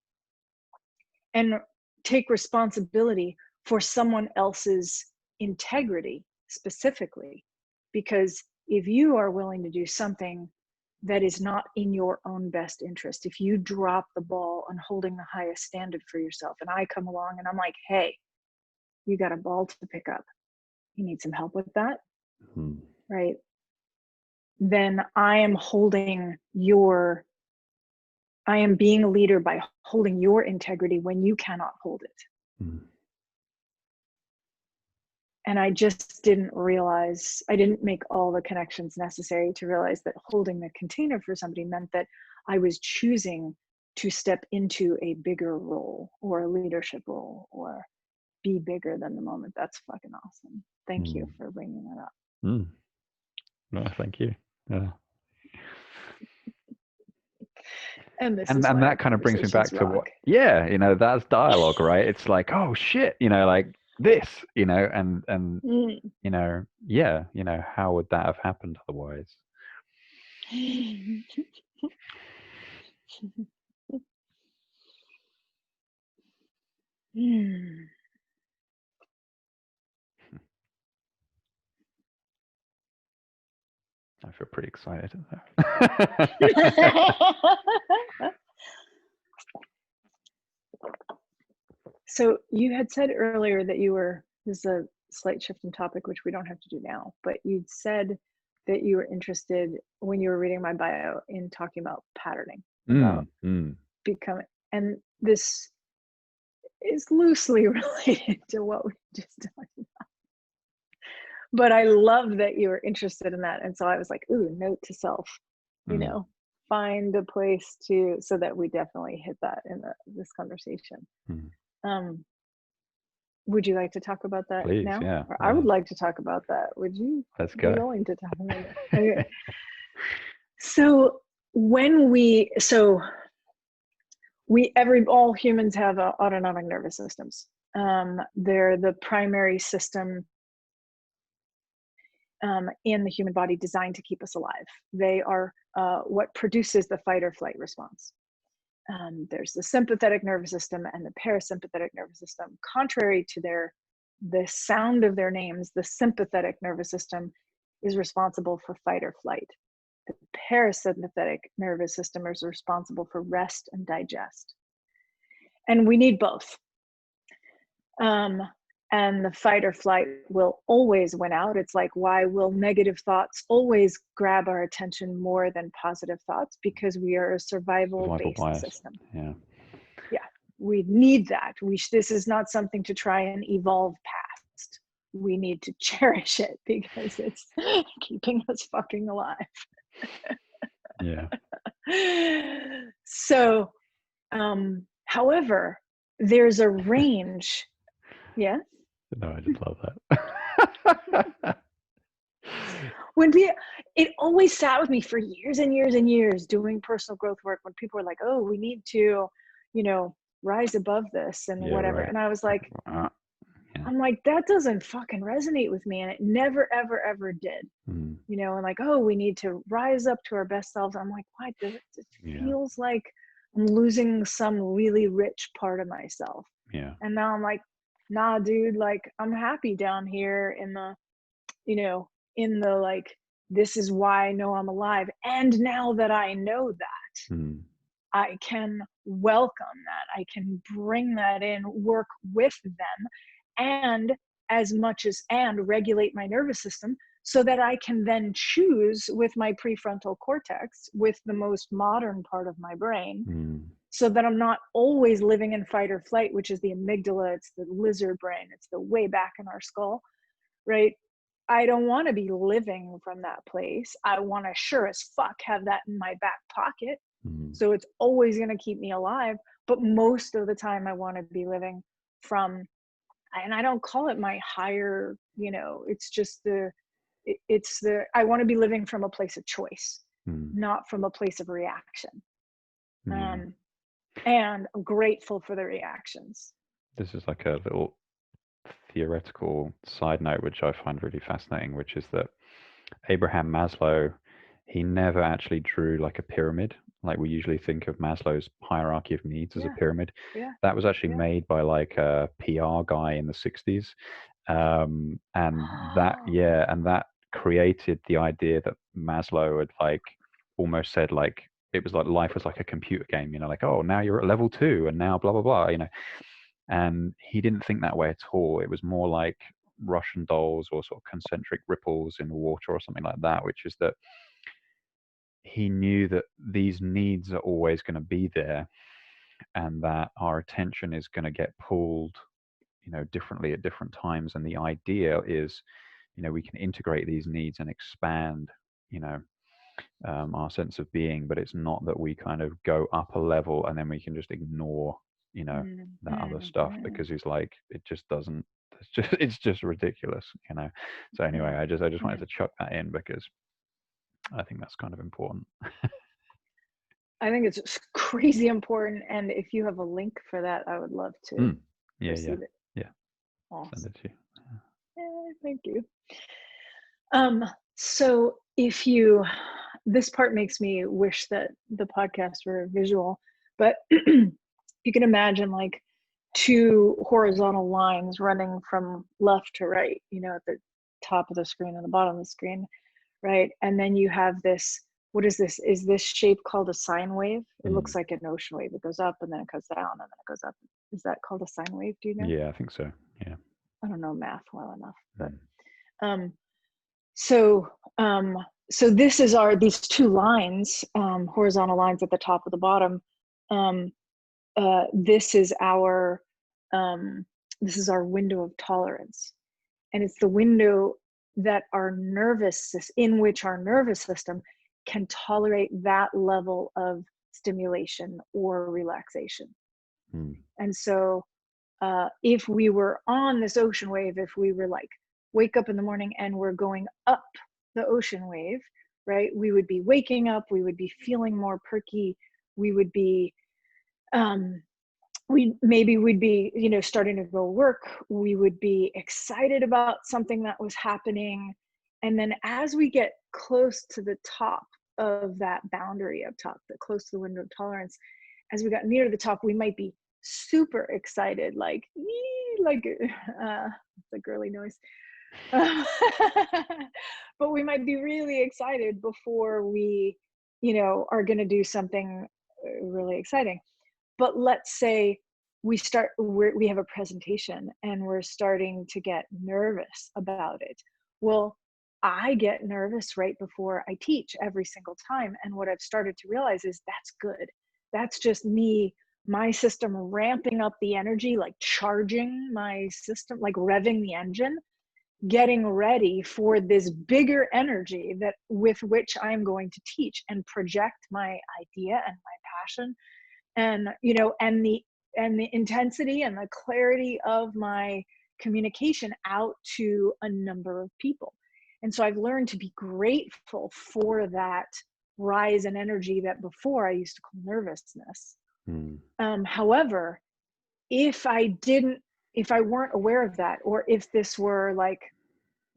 and take responsibility for someone else's integrity specifically. Because if you are willing to do something that is not in your own best interest, if you drop the ball on holding the highest standard for yourself, and I come along and I'm like, hey, you got a ball to pick up, you need some help with that, right? Then I am being a leader by holding your integrity when you cannot hold it. And I just didn't make all the connections necessary to realize that holding the container for somebody meant that I was choosing to step into a bigger role or a leadership role or be bigger than the moment. That's fucking awesome. Thank you for bringing that up. No, thank you. Yeah. And that kind of brings me back to what, that's dialogue, right? It's like, oh shit, like this, and how would that have happened otherwise? I feel pretty excited. So you had said earlier that this is a slight shift in topic, which we don't have to do now, but you'd said that you were interested, when you were reading my bio, in talking about patterning, about becoming, and this is loosely related to what we just talked about. But I love that you were interested in that. And so I was like, ooh, note to self, find a place so that we definitely hit that in this conversation. Would you like to talk about that? Please, now? Yeah. Or I would like to talk about that. Would you Let's be go. willing to talk about it? Okay. So all humans have autonomic nervous systems. They're the primary system in the human body designed to keep us alive. They are what produces the fight or flight response. There's the sympathetic nervous system and the parasympathetic nervous system. Contrary to the sound of their names, the sympathetic nervous system is responsible for fight or flight. The parasympathetic nervous system is responsible for rest and digest. And we need both. And the fight or flight will always win out. It's like, why will negative thoughts always grab our attention more than positive thoughts? Because we are a survival-based system. Yeah, we need that. This is not something to try and evolve past. We need to cherish it because it's keeping us fucking alive. Yeah. So, however, there's a range. Yeah. No, I just love that. It always sat with me for years and years and years doing personal growth work, when people were like, oh, we need to, rise above this and Yeah, whatever. right. And I was like, Uh, yeah. I'm like, that doesn't fucking resonate with me. And it never, ever, ever did. Mm, You know, and like, oh, we need to rise up to our best selves. I'm like, what? It yeah. feels like I'm losing some really rich part of myself. Yeah. And now I'm like, nah, dude, like I'm happy down here in the, you know, in the like, this is why I know I'm alive. And now that I know that, Mm, I can welcome that. I can bring that in, work with them, and as much as and regulate my nervous system so that I can then choose with my prefrontal cortex, with the most modern part of my brain, mm, so that I'm not always living in fight or flight, which is the amygdala, it's the lizard brain, it's the way back in our skull, right? I don't want to be living from that place. I want to sure as fuck have that in my back pocket. mm, So it's always going to keep me alive. But most of the time, I want to be living from, and I don't call it my higher, you know, it's just it's the, I want to be living from a place of choice, mm. not from a place of reaction. Yeah. Um, and I'm grateful for the reactions. This is like a little theoretical side note, which I find really fascinating, which is that Abraham Maslow, he never actually drew like a pyramid. Like we usually think of Maslow's hierarchy of needs as a Yeah, pyramid. yeah, That was actually yeah. made by like a PR guy in the 60s. And that, Oh, yeah, and that created the idea that Maslow had like almost said like, it was like life was like a computer game, you know, like, oh, now you're at level 2 and now blah, blah, blah, you know. And he didn't think that way at all. It was more like Russian dolls or sort of concentric ripples in the water or something like that, which is that he knew that these needs are always going to be there and that our attention is going to get pulled, you know, differently at different times. And the idea is, you know, we can integrate these needs and expand, you know, our sense of being, but it's not that we kind of go up a level and then we can just ignore, you know, mm, that other mm, stuff mm, because he's like, it just doesn't. It's just ridiculous, you know. So anyway, mm, I just wanted mm. to chuck that in because I think that's kind of important. I think it's crazy important. And if you have a link for that, I would love to Mm. Yeah, yeah, receive it. yeah. Send Awesome. it to you. Thank you. Um, so if you, this part makes me wish that the podcast were visual, but you can imagine like two horizontal lines running from left to right, you know, at the top of the screen and the bottom of the screen, right? And then you have this, what is this? Is this shape called a sine wave? It looks Mm. like an ocean wave. It goes up and then it goes down and then it goes up. Is that called a sine wave? Do you know? Yeah, I think so. Yeah. I don't know math well enough, but Mm. um, so um, so this is our, these two lines, horizontal lines at the top of the bottom. Um, this is our this is our window of tolerance, and it's the window that our in which our nervous system can tolerate that level of stimulation or relaxation. Mm. And so if we were on this ocean wave, if we were like wake up in the morning and we're going up the ocean wave, right, we would be waking up, we would be feeling more perky, we would be um, we'd be, you know, starting to go work, we would be excited about something that was happening. And then as we get close to the top of that boundary up top, the close to the window of tolerance, as we got near to the top, we might be super excited, like like it's a girly noise. But we might be really excited before we, you know, are going to do something really exciting. But let's say we have a presentation and we're starting to get nervous about it. Well, I get nervous right before I teach every single time. And what I've started to realize is that's good. That's just me, my system ramping up the energy, like charging my system, like revving the engine, getting ready for this bigger energy that with which I'm going to teach and project my idea and my passion, and you know, and the intensity and the clarity of my communication out to a number of people. And so I've learned to be grateful for that rise in energy that before I used to call nervousness. Mm. However, if I weren't aware of that, or if this were like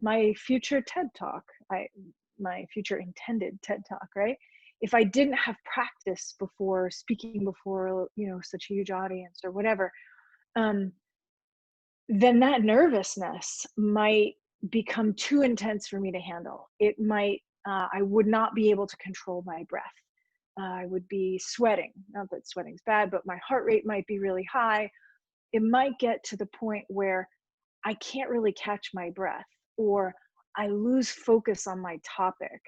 my future TED talk, my future intended TED talk, right? If I didn't have practice before speaking before, such a huge audience or whatever, um, then that nervousness might become too intense for me to handle. It might, I would not be able to control my breath. I would be sweating. Not that sweating's bad, but my heart rate might be really high. It might get to the point where I can't really catch my breath, or I lose focus on my topic,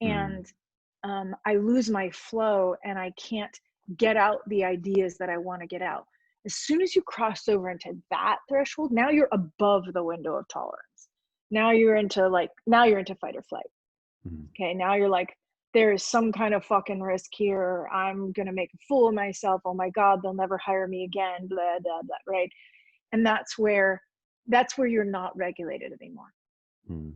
Mm. and I lose my flow, and I can't get out the ideas that I want to get out. As soon as you cross over into that threshold, now you're above the window of tolerance. Now you're into fight or flight. Mm. Okay, now you're like, there is some kind of fucking risk here. I'm gonna make a fool of myself. Oh my God, they'll never hire me again. Blah blah blah. Right, and that's where you're not regulated anymore. Mm.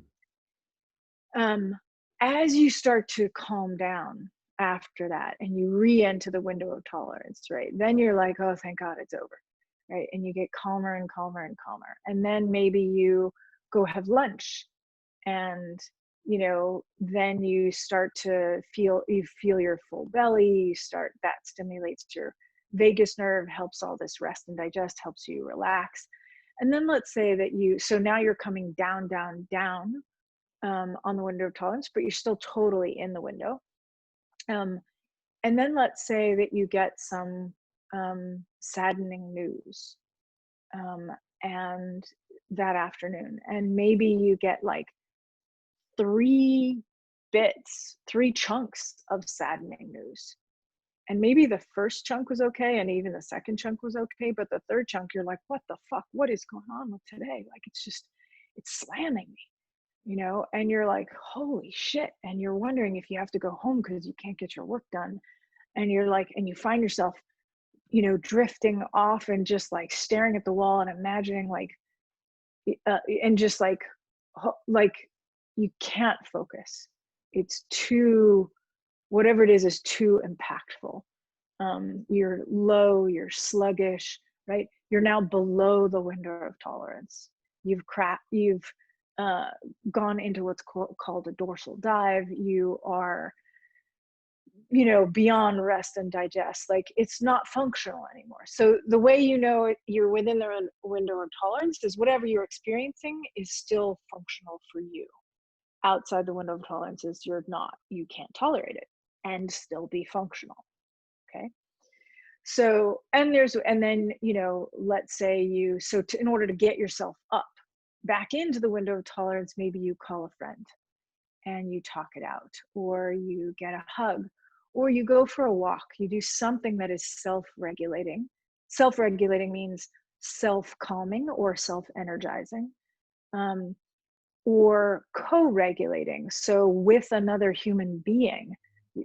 um, as you start to calm down after that and you re-enter the window of tolerance, right, then you're like, oh, thank God it's over, right? And you get calmer and calmer and calmer, and then maybe you go have lunch, and then you start to feel your full belly. That stimulates your vagus nerve, helps all this rest and digest, helps you relax. And then let's say that so now you're coming down, down, down, on the window of tolerance, but you're still totally in the window. Um, and then let's say that you get some saddening news, um, and that afternoon, and maybe you get like three three chunks of saddening news. And maybe the first chunk was okay, and even the second chunk was okay, but the third chunk, you're like, what the fuck? What is going on with today? Like, it's slamming me. And you're like, holy shit. And you're wondering if you have to go home because you can't get your work done. And you're like, and you find yourself, drifting off and just like staring at the wall and imagining like, and just like you can't focus. It's too, whatever it is too impactful. You're low, you're sluggish, right? You're now below the window of tolerance. You've uh, gone into what's called a dorsal dive. You are, beyond rest and digest. Like, it's not functional anymore. So the way you're within the window of tolerance is whatever you're experiencing is still functional for you. Outside the window of tolerance is you can't tolerate it and still be functional. Okay. So, and then, let's say in order to get yourself up back into the window of tolerance, maybe you call a friend and you talk it out, or you get a hug, or you go for a walk. You do something that is self-regulating. Self-regulating means self-calming or self-energizing, or co-regulating. So with another human being,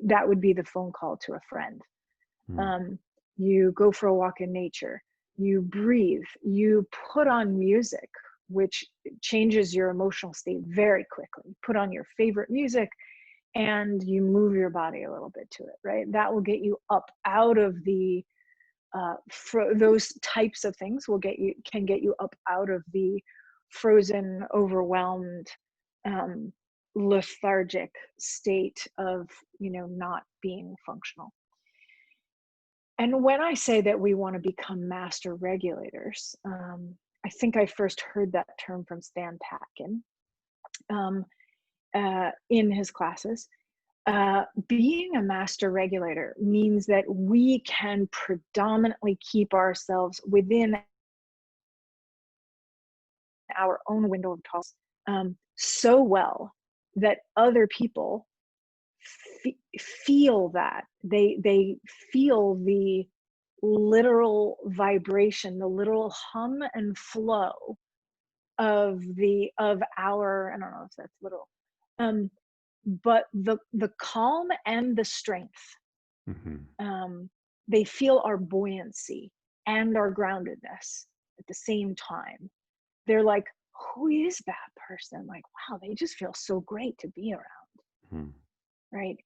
that would be the phone call to a friend. Mm. um, you go for a walk in nature, you breathe, you put on music, which changes your emotional state very quickly. Put on your favorite music and you move your body a little bit to it, right? That will get you up out of the those types of things can get you up out of the frozen, overwhelmed, um, lethargic state of not being functional. And when I say that we want to become master regulators, I think I first heard that term from Stan Tatkin, um, in his classes. Being a master regulator means that we can predominantly keep ourselves within our own window of tolerance, so well that other people feel that they feel the literal vibration, the literal hum and flow of our, I don't know if that's literal, um, but the calm and the strength. Mhm. Um, they feel our buoyancy and our groundedness at the same time. They're like, who is that person? Like, wow, they just feel so great to be around, Mm. right?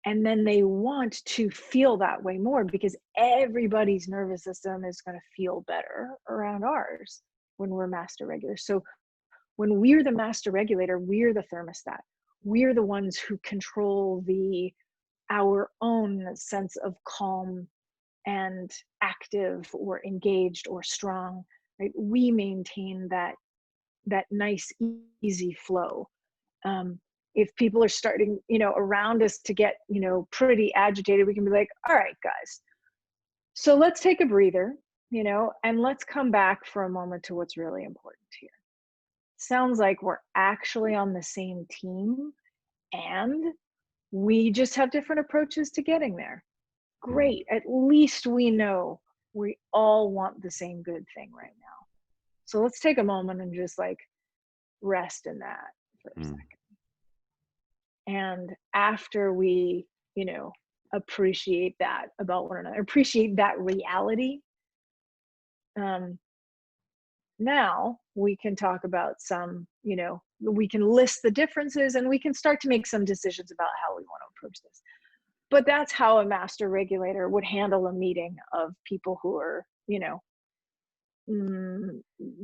And then they want to feel that way more because everybody's nervous system is going to feel better around ours when we're master regulators. So when we're the master regulator, we're the thermostat. We're the ones who control our own sense of calm and active or engaged or strong, right? We maintain that nice, easy flow. If people are starting, around us to get, pretty agitated, we can be like, all right, guys, so let's take a breather, and let's come back for a moment to what's really important here. Sounds like we're actually on the same team and we just have different approaches to getting there. Mm. Great. At least we know we all want the same good thing right now. So let's take a moment and just like rest in that for a Mm. second. And after we, appreciate that about one another, appreciate that reality, um, now we can talk about some, we can list the differences and we can start to make some decisions about how we want to approach this. But that's how a master regulator would handle a meeting of people who are, mm,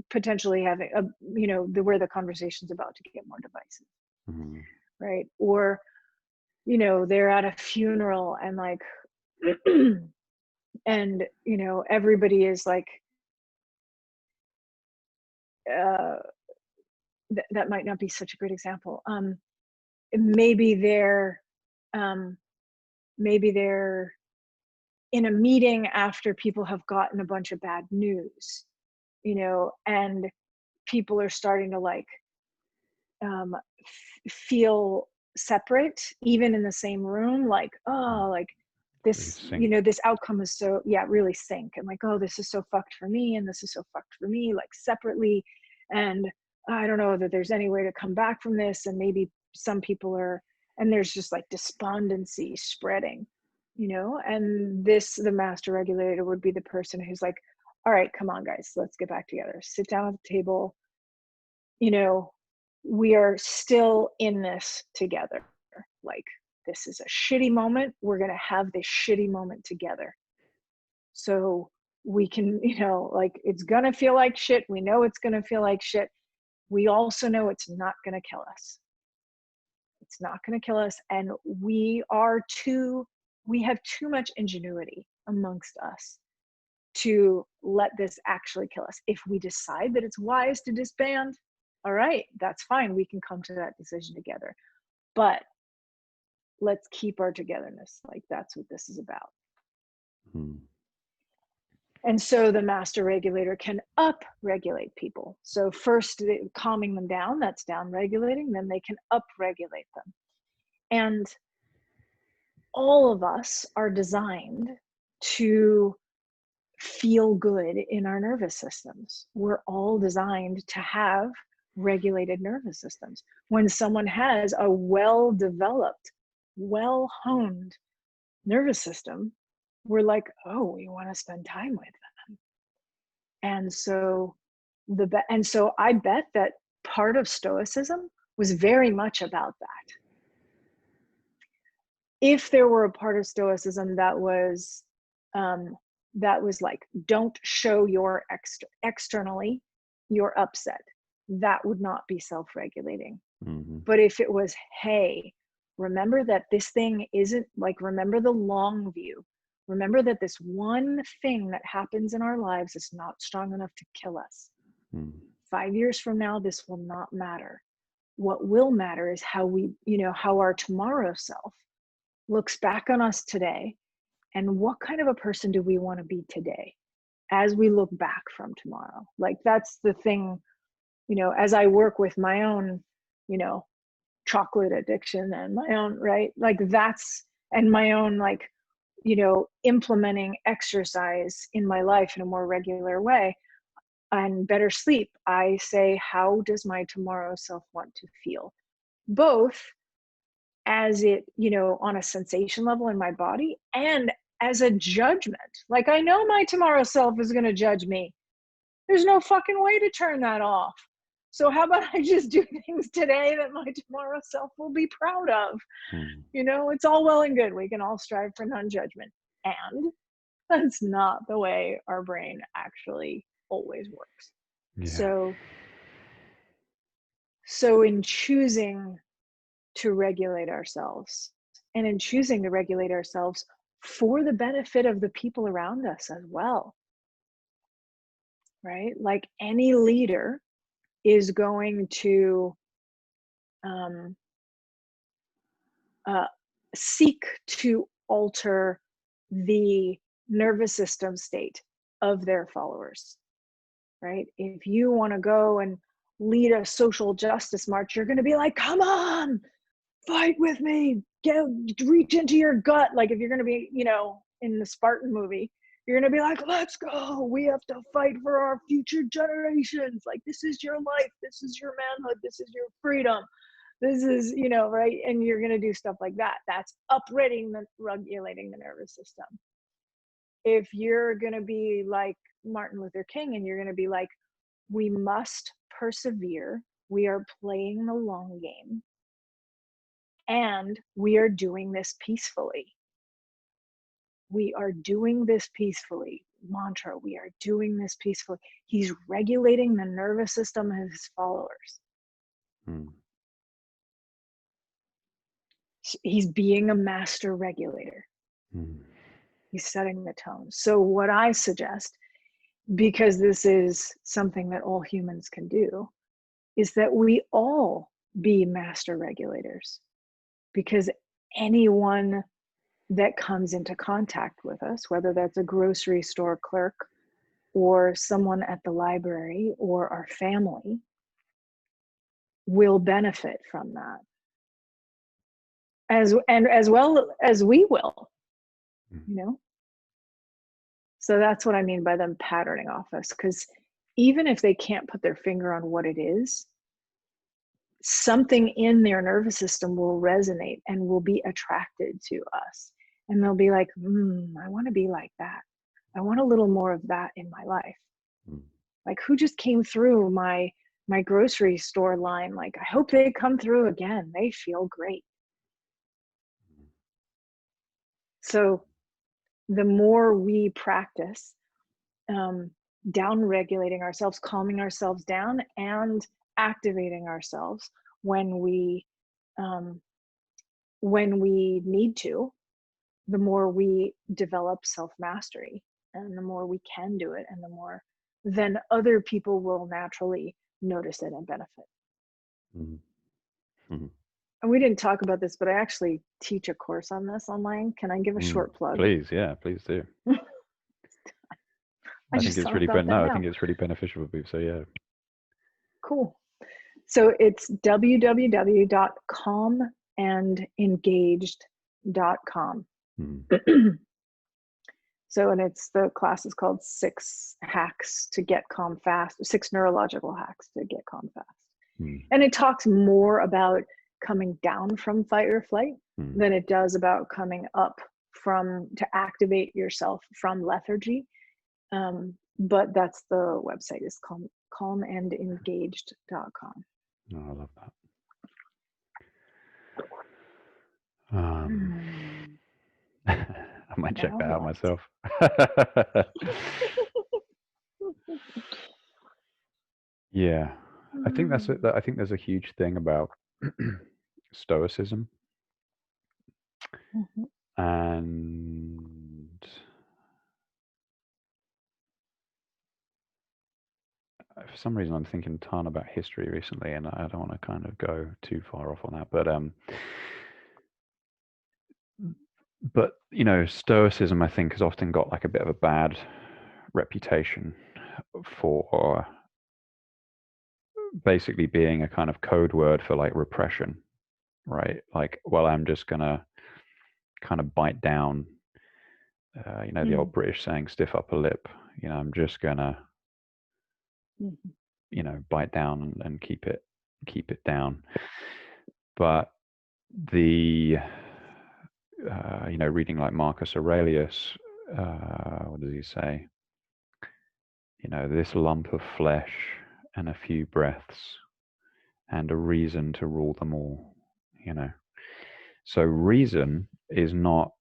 potentially having where the conversation's about to get more divisive, Mm. right? Or, they're at a funeral and like, and, everybody is like, uh, that might not be such a great example. Maybe they're um, maybe they're in a meeting after people have gotten a bunch of bad news, and people are starting to like feel separate, even in the same room. Like, Mm. oh, like Really this, sink. this outcome is so, yeah, really sink. And like, oh, this is so fucked for me, and this is so fucked for me, like separately. And I don't know that there's any way to come back from this. And maybe some people are, and there's just like despondency spreading, and the master regulator would be the person who's like, all right, come on, guys, let's get back together, sit down at the table, we are still in this together. Like, this is a shitty moment. We're going to have this shitty moment together. So we can, like, it's going to feel like shit. We know it's going to feel like shit. We also know it's not going to kill us. It's not going to kill us. And we have too much ingenuity amongst us to let this actually kill us. If we decide that it's wise to disband, all right, that's fine. We can come to that decision together. But let's keep our togetherness. Like, that's what this is about. Mm. And so the master regulator can up-regulate people. So first, calming them down, that's down-regulating. Then they can up-regulate them. And all of us are designed to feel good in our nervous systems. We're all designed to have regulated nervous systems. When someone has a well-developed, well-honed nervous system, we're like, oh, we want to spend time with them. And so I bet that part of Stoicism was very much about that. If there were a part of Stoicism that was like, don't show your externally you're upset, that would not be self-regulating. Mm-hmm. But if it was, hey, remember that this thing isn't like, remember the long view, remember that this one thing that happens in our lives is not strong enough to kill us. 5 years from now, this will not matter. What will matter is how how our tomorrow self looks back on us today, and what kind of a person do we want to be today as we look back from tomorrow. Like, that's the thing, as I work with my own, chocolate addiction and my own, right? Like, and my own, like, implementing exercise in my life in a more regular way and better sleep. I say, how does my tomorrow self want to feel? Both as it, on a sensation level in my body, and as a judgment. Like, I know my tomorrow self is going to judge me. There's no fucking way to turn that off. So how about I just do things today that my tomorrow self will be proud of? You know, it's all well and good. We can all strive for non-judgment. And that's not the way our brain actually always works. Yeah. So in choosing to regulate ourselves, and in choosing to regulate ourselves for the benefit of the people around us as well, right? Like any leader is going to um, seek to alter the nervous system state of their followers, right? If you want to go and lead a social justice march, you're going to be like, come on, fight with me, reach into your gut. Like if you're going to be, you know, in the Spartan movie, you're going to be like, let's go, we have to fight for our future generations. Like, this is your life, this is your manhood, this is your freedom, this is, you know, right? And you're going to do stuff like that. That's regulating the nervous system. If you're going to be like Martin Luther King and you're going to be like, we must persevere, we are playing the long game, and we are doing this peacefully. We are doing this peacefully. Mantra, we are doing this peacefully. He's regulating the nervous system of his followers. He's being a master regulator. He's setting the tone. So what I suggest, because this is something that all humans can do, is that we all be master regulators. Because anyone that comes into contact with us, whether that's a grocery store clerk or someone at the library or our family, will benefit from that, as well as we will, you know. So that's what I mean by them patterning off us, because even if they can't put their finger on what it is, something in their nervous system will resonate and will be attracted to us, and they'll be like, I want to be like that. I want a little more of that in my life. Like, who just came through my grocery store line? Like, I hope they come through again. They feel great. So the more we practice down regulating ourselves, calming ourselves down, and activating ourselves when we need to, the more we develop self-mastery, and the more we can do it, and the more then other people will naturally notice it and benefit. And we didn't talk about this, but I actually teach a course on this online. Can I give a short plug? Please, yeah, please do. I think it's really I think it's really beneficial for people. So yeah. Cool. So it's www.calmandengaged.com. So, and the class is called 6 hacks to get calm fast, 6 neurological hacks to get calm fast. And it talks more about coming down from fight or flight than it does about coming up to activate yourself from lethargy. But that's the website, is calmandengaged.com. Oh, I love that. I might check that out myself. Yeah, I think I think there's a huge thing about stoicism, and for some reason I'm thinking a ton about history recently, and I don't want to kind of go too far off on that, but you know, stoicism I think has often got like a bit of a bad reputation for basically being a kind of code word for like repression, right? Like, well, I'm just gonna kind of bite down, you know, the old British saying, stiff upper lip. You know, I'm just gonna, you know, bite down and keep it down. But the, you know, reading like Marcus Aurelius, what does he say? You know, this lump of flesh and a few breaths and a reason to rule them all, you know. So reason is not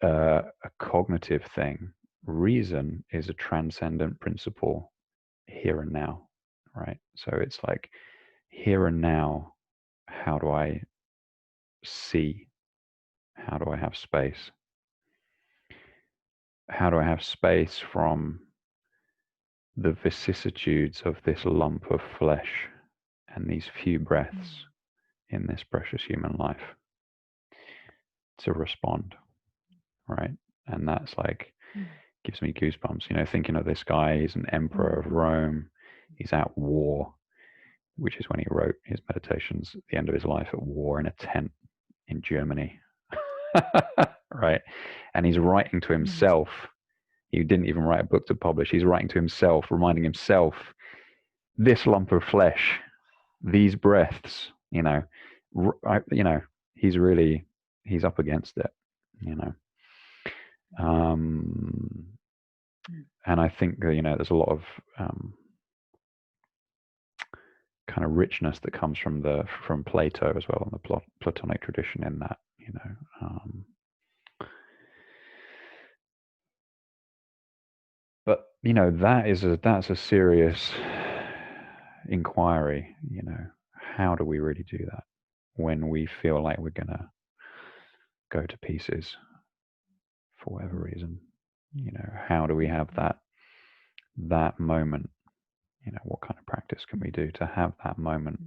a cognitive thing. Reason is a transcendent principle here and now, right? So it's like here and now, how do I see? How do I have space? How do I have space from the vicissitudes of this lump of flesh and these few breaths in this precious human life to respond, right? And that's like, gives me goosebumps, you know, thinking of this guy. He's an emperor of Rome. He's at war, which is when he wrote his meditations at the end of his life, at war in a tent in Germany. Right? And he's writing to himself. He didn't even write a book to publish. He's writing to himself, reminding himself, this lump of flesh, these breaths, you know, he's really, he's up against it, you know. And I think, you know, there's a lot of kind of richness that comes from Plato as well, and the Platonic tradition in that, you know. But you know, that's a serious inquiry. You know, how do we really do that when we feel like we're gonna go to pieces for whatever reason? You know, how do we have that moment? You know, what kind of practice can we do to have that moment?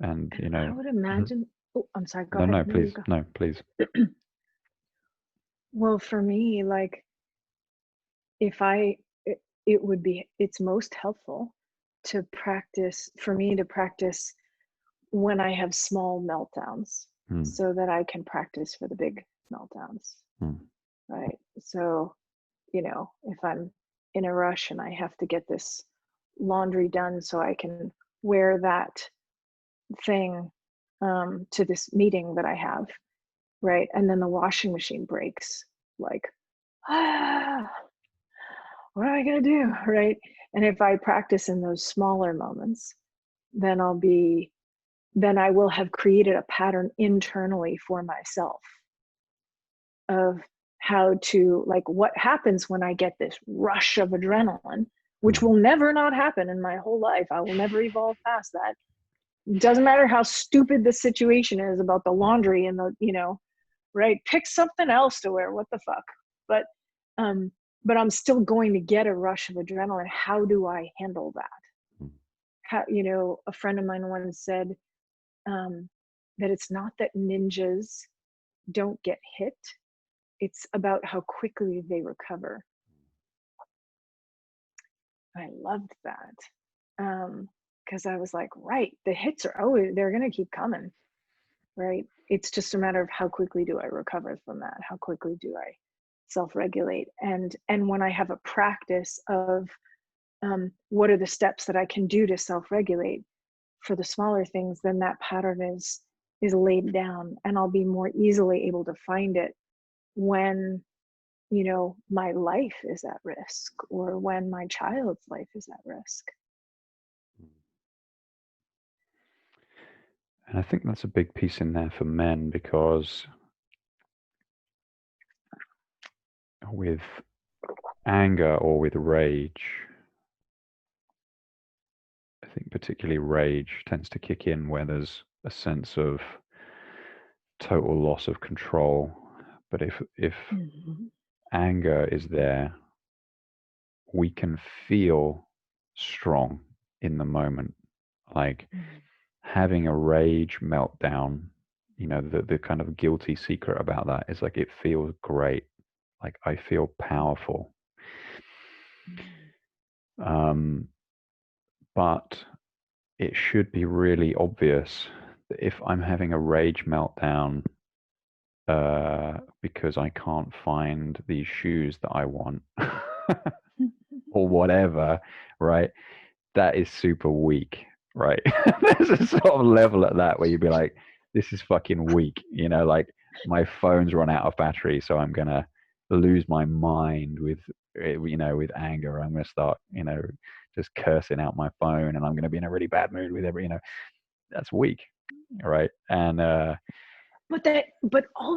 And you know, I would imagine. Oh, I'm sorry. Go no, ahead. no, please, no, please. Well, for me, like, if it would be, it's most helpful to practice, for me to practice when I have small meltdowns, so that I can practice for the big meltdowns. Right. So, you know, if I'm in a rush and I have to get this laundry done so I can wear that thing to this meeting that I have, right? And then the washing machine breaks, like, what am I gonna do, right? And if I practice in those smaller moments, then I will have created a pattern internally for myself of how to, like, what happens when I get this rush of adrenaline, which will never not happen in my whole life. I will never evolve past that. It doesn't matter how stupid the situation is about the laundry and the, you know, right? Pick something else to wear. What the fuck? But I'm still going to get a rush of adrenaline. How do I handle that? How, you know, a friend of mine once said that it's not that ninjas don't get hit, it's about how quickly they recover. I loved that. Because I was like, right, the hits are always, they're going to keep coming, right? It's just a matter of how quickly do I recover from that? How quickly do I self-regulate? And when I have a practice of what are the steps that I can do to self-regulate for the smaller things, then that pattern is laid down, and I'll be more easily able to find it when, you know, my life is at risk, or when my child's life is at risk. And I think that's a big piece in there for men, because with anger or with rage, I think particularly rage tends to kick in where there's a sense of total loss of control. But if anger is there, we can feel strong in the moment. Like having a rage meltdown, you know, the kind of guilty secret about that is like it feels great. Like I feel powerful. But it should be really obvious that if I'm having a rage meltdown because I can't find these shoes that I want or whatever, right? That is super weak, right? There's a sort of level at that where you'd be like, this is fucking weak, you know, like my phone's run out of battery, so I'm gonna lose my mind with with anger. I'm going to start just cursing out my phone, and I'm going to be in a really bad mood with that's weak, right? And but all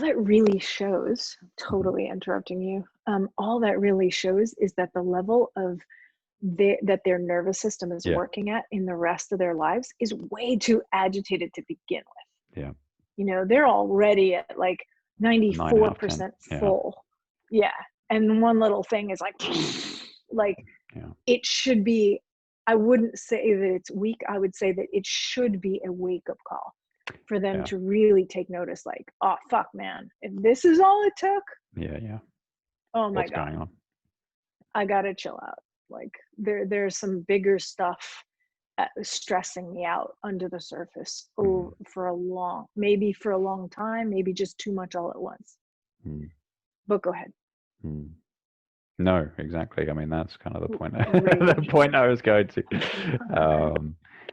that really shows, mhm, totally interrupting you, all that really shows is that the level of that their nervous system is yeah, working at in the rest of their lives is way too agitated to begin with. yeah, They're already at like 9 out of 10, 94% yeah, full. Yeah. And one little thing is like, like yeah, it should be, I wouldn't say that it's weak. I would say that it should be a wake up call for them yeah, to really take notice. Like, oh, fuck, man. If this is all it took, yeah. oh my What's God, going on? I got to chill out. Like, there's some bigger stuff stressing me out under the surface Mm, maybe for a long time, maybe just too much all at once. mm, But go ahead. mm. No, exactly. I mean, that's kind of the point. The Rage. point I was going to. Okay.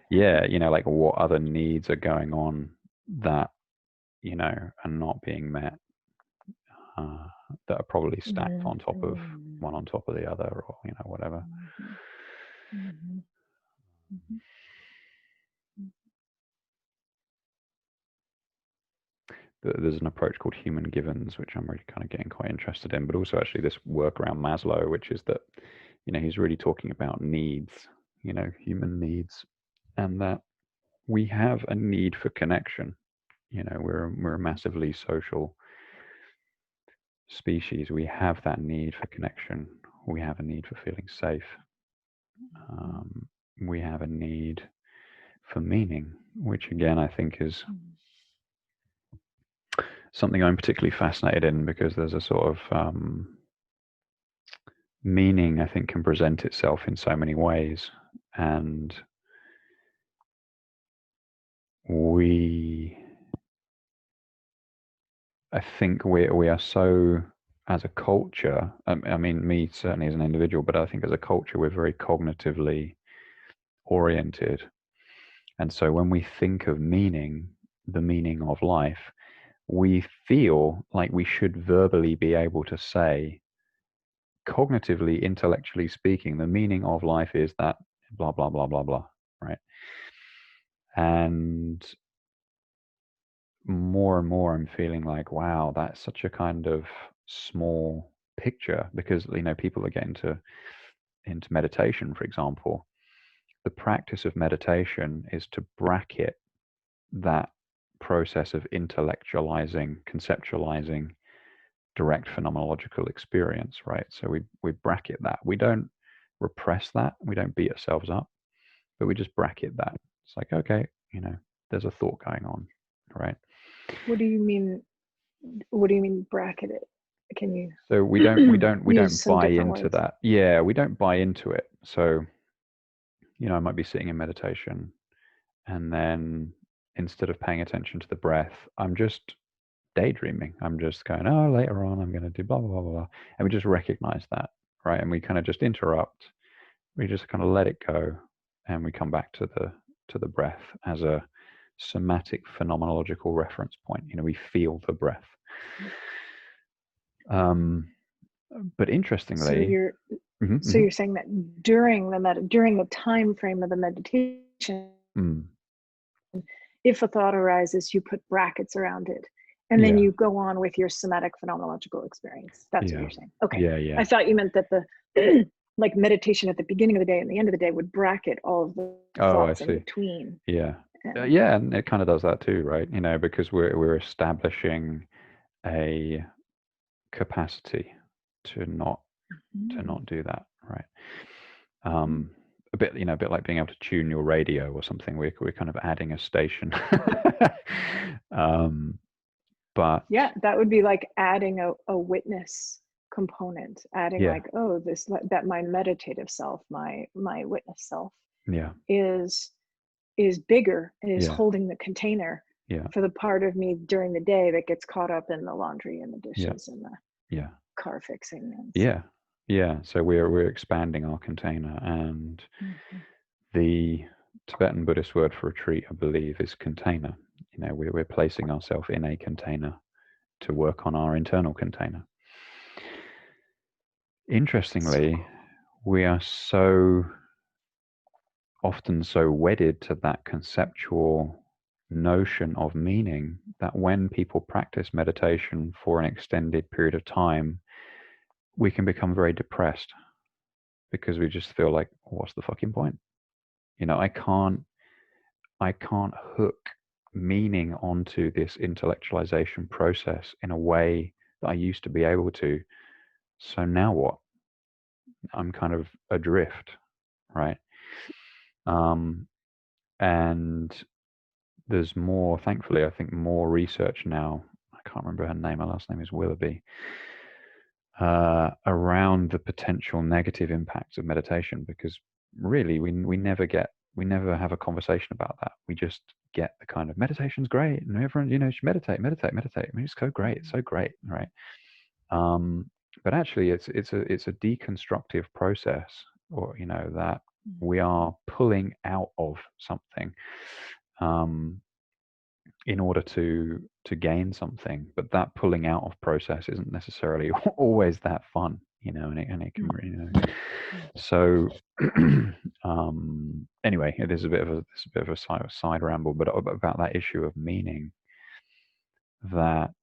Yeah, like what other needs are going on that are not being met, uh, that are probably stacked on top of Mm-hmm. one on top of the other, or whatever. Mm-hmm. Mm-hmm. There's an approach called human givens, which I'm really kind of getting quite interested in, but also actually this work around Maslow, which is that, he's really talking about needs, human needs, and that we have a need for connection. We're a massively social species. We have that need for connection. We have a need for feeling safe. Um, we have a need for meaning, which again I think is something I'm particularly fascinated in, because there's a sort of meaning I think can present itself in so many ways, and we I think we are so, as a culture, I mean, me certainly as an individual, but I think as a culture we're very cognitively oriented, and so when we think of meaning, the meaning of life, we feel like we should verbally be able to say, cognitively, intellectually speaking, the meaning of life is that blah blah blah blah blah, right? And more and more I'm feeling like, wow, that's such a kind of small picture, because people are getting into meditation, for example. The practice of meditation is to bracket that process of intellectualizing, conceptualizing direct phenomenological experience, right? So we bracket that. We don't repress that. We don't beat ourselves up, but we just bracket that. It's like, okay, there's a thought going on, right? What do you mean? What do you mean bracket it? Can you So we don't use some buy different into words? that. Yeah, we don't buy into it. So, I might be sitting in meditation, and then instead of paying attention to the breath, I'm just daydreaming. I'm just going, oh, later on I'm going to do blah blah blah blah, blah. And we just recognize that, right? And we kind of just interrupt. We just kind of let it go, and we come back to the breath as a somatic phenomenological reference point. We feel the breath. Um, but So interestingly, you're mhm, so you're saying that during the time frame of the meditation, mm, if a thought arises, you put brackets around it, and then yeah, you go on with your somatic phenomenological experience. That's what yeah, you're saying. Okay. yeah, yeah. I thought you meant that the like meditation at the beginning of the day and the end of the day would bracket all of the Oh, I thoughts in see. between. Yeah. And Yeah, and it kind of does that too, right? Because we're establishing a capacity to not mm, do that, right? mm. A bit like being able to tune your radio or something. We're kind of adding a station. um, but Yeah, that would be like adding a witness component, adding yeah, like, oh, this that my meditative self, my witness self yeah, is bigger and is yeah, holding the container yeah, for the part of me during the day that gets caught up in the laundry and the yeah, dishes and the yeah, car fixing and yeah, stuff. yeah. So we're expanding our container, and Mm-hmm. the Tibetan Buddhist word for retreat, I believe, is container. We're placing ourselves in a container to work on our internal container. Interestingly, we are so often so wedded to that conceptual notion of meaning that when people practice meditation for an extended period of time, we can become very depressed because we just feel like, what's the fucking point? You know, I can't hook meaning onto this intellectualization process in a way that I used to be able to. So now what? I'm kind of adrift, right? Um, and there's more, thankfully, I think more research now. I can't remember her name. Her last name is Willoughby. Around the potential negative impacts of meditation, because really we never have a conversation about that. We just get the kind of meditation's great and everyone, you know, should meditate, meditate, meditate. I mean, it's so great, it's so great, right? Um, but actually, it's a deconstructive process, or you know, that we are pulling out of something. Um, in order to gain something, but that pulling out of process isn't necessarily always that fun, you know, and it can, you know. So anyway, it is a bit of a side ramble, but about that issue of meaning, that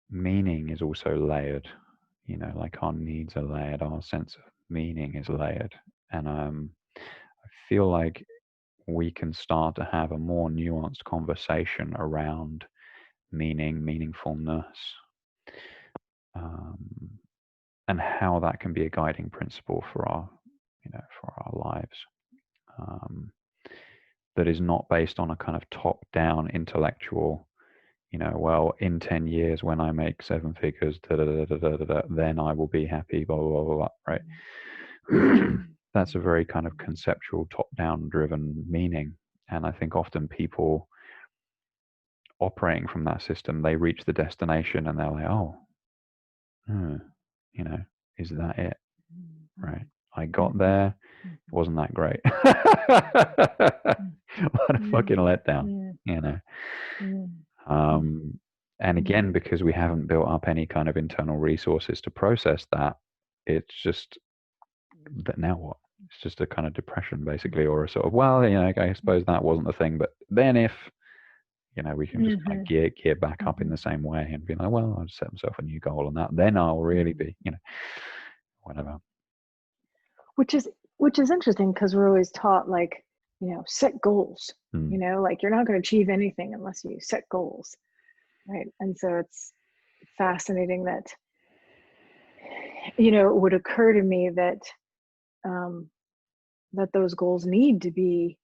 meaning is also layered, you know, like our needs are layered, our sense of meaning is layered, and I feel like we can start to have a more nuanced conversation around meaning, meaningfulness, um, and how that can be a guiding principle for our, you know, for our lives. Um, that is not based on a kind of top-down intellectual, you know, well, in 10 years when I make seven figures, da, da, da, da, da, da, da, then I will be happy, blah, blah, blah, blah, right? That's a very kind of conceptual, top-down driven meaning. And I think often people operating from that system, they reach the destination and they're like, oh, you know, is that it? Right. I got there. It wasn't that great. What a fucking letdown, you know. And again, because we haven't built up any kind of internal resources to process that, it's just that now what? It's just a kind of depression, basically, or a sort of, well, you know, I suppose that wasn't the thing, but then if, you know, we can just kind of gear back up in the same way and be like, well, I'll set myself a new goal on that. Then I'll really be, you know, whatever. Which is interesting, because we're always taught, like, you know, set goals. You know, like, you're not going to achieve anything unless you set goals, right? And so it's fascinating that, you know, it would occur to me that that those goals need to be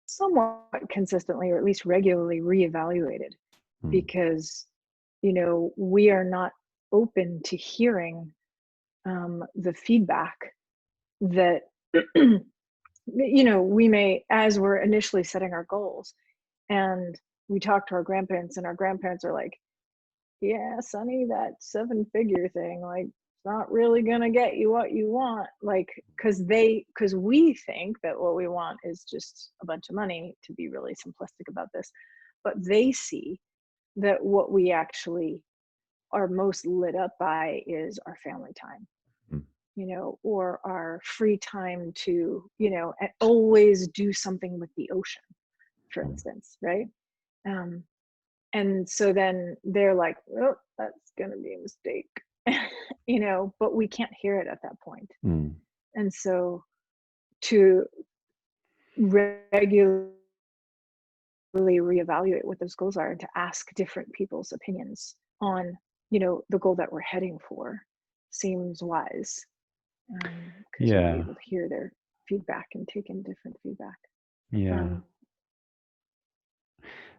somewhat consistently, or at least regularly, reevaluated, because, you know, we are not open to hearing the feedback that you know, we may, as we're initially setting our goals, and we talk to our grandparents, and our grandparents are like, yeah, Sonny, that seven-figure thing, like, it's not really gonna get you what you want, like, because we think that what we want is just a bunch of money, to be really simplistic about this, but they see that what we actually are most lit up by is our family time, you know, or our free time to, you know, always do something with the ocean, for instance, right? And so then they're like, oh, that's going to be a mistake, you know, but we can't hear it at that point. And so to regularly reevaluate what those goals are, and to ask different people's opinions on, you know, the goal that we're heading for, seems wise, because you'll be Yeah. able to hear their feedback and take in different feedback. Yeah.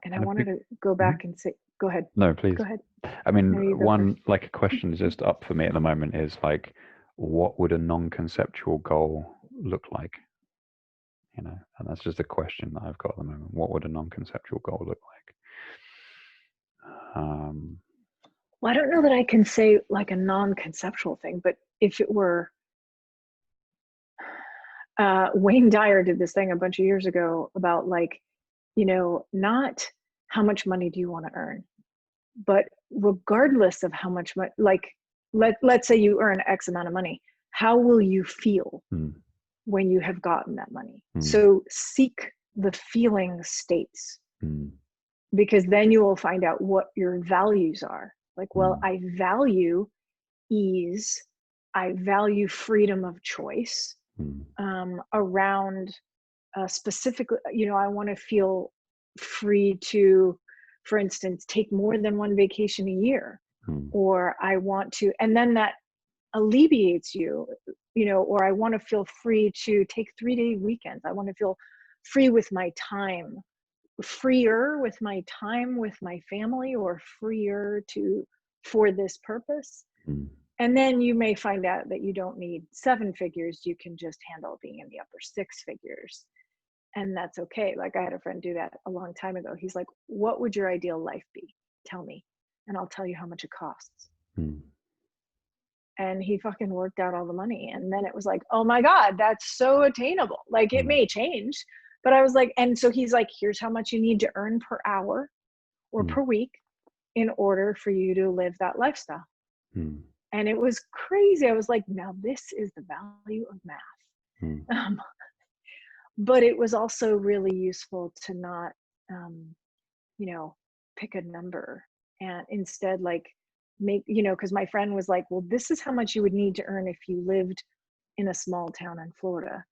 And I And a wanted big, to go back and say, go ahead. no, please. Go ahead. I mean, No, you go one first. like a question just up for me at the moment is like, what would a non-conceptual goal look like? You know, and that's just a question that I've got at the moment. What would a non-conceptual goal look like? Well, I don't know that I can say like a non-conceptual thing, but if it were, Wayne Dyer did this thing a bunch of years ago about, like, you know, not how much money do you want to earn, but regardless of how much money, like, let's say you earn X amount of money. How will you feel mm, when you have gotten that money? mm, So seek the feeling states, mm, because then you will find out what your values are. Like, well, mm, I value ease. I value freedom of choice mm, around specifically, I want to feel free to, for instance, take more than one vacation a year, mm, or I want to, and then that alleviates you, or I want to feel free to take 3-day weekends. I want to feel free with my time, freer with my time with my family, or freer for this purpose. mm, And then you may find out that you don't need 7 figures. You can just handle being in the upper 6 figures. And that's okay. Like, I had a friend do that a long time ago. He's like, what would your ideal life be? Tell me, and I'll tell you how much it costs. mm, And he fucking worked out all the money. And then it was like, oh my God, that's so attainable. Like, it mm, may change, but I was like, and so he's like, here's how much you need to earn per hour or mm, per week in order for you to live that lifestyle. mm, And it was crazy. I was like, now this is the value of math. mm, Um, but it was also really useful to not, um, pick a number, and instead, like, make, because my friend was like, well, this is how much you would need to earn if you lived in a small town in Florida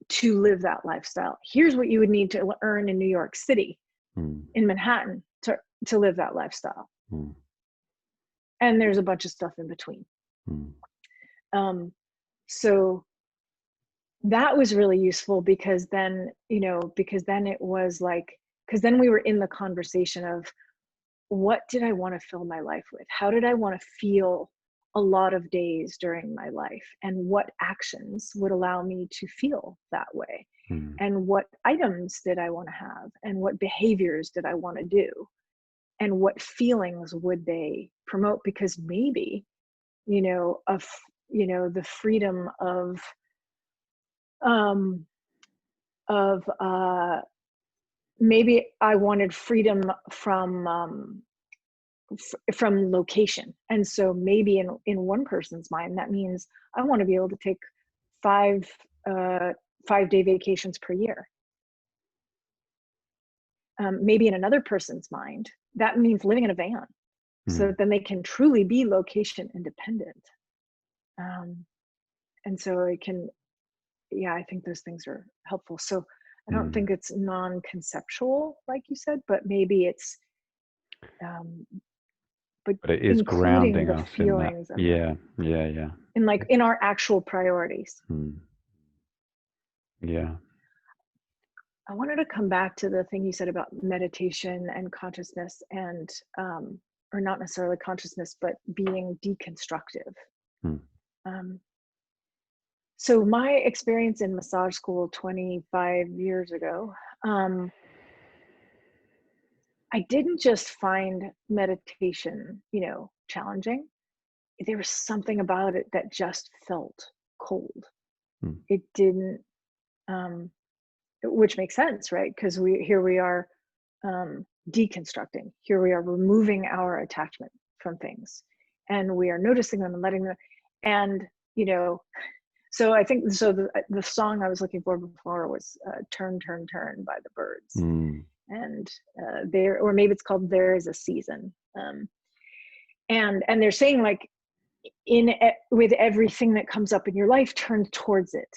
to live that lifestyle. Here's what you would need to earn in New York City, mm, in Manhattan, to live that lifestyle. mm, And there's a bunch of stuff in between. mm, Um, so that was really useful, because then, it was like, because then we were in the conversation of, what did I want to fill my life with? How did I want to feel a lot of days during my life? And what actions would allow me to feel that way? mm, And what items did I want to have? And what behaviors did I want to do? And what feelings would they promote? Because maybe, the freedom um, of maybe I wanted freedom from location. And so maybe in one person's mind, that means I want to be able to take 5 uh 5-day vacations per year. Maybe in another person's mind, that means living in a van, so mm, that then they can truly be location independent. um and so it can, yeah, I think those things are helpful. So I don't mm. think it's non-conceptual, like you said, but maybe it's um but But it is including grounding the us in that. feelings and Yeah, yeah, yeah. in our actual priorities. Mm, yeah. I wanted to come back to the thing you said about meditation and consciousness, and or not necessarily consciousness, but being deconstructive. Mm, Um, so my experience in massage school 25 years ago, um, I didn't just find meditation, challenging. There was something about it that just felt cold. mm, It didn't, um, which makes sense, right? Because we are deconstructing. Here we are removing our attachment from things, and we are noticing them and letting them. And you know, so I think so. The song I was looking for before was "Turn, Turn, Turn" by the Birds, mm, and there, or maybe it's called "There Is a Season." And they're saying, like, with everything that comes up in your life, turn towards it.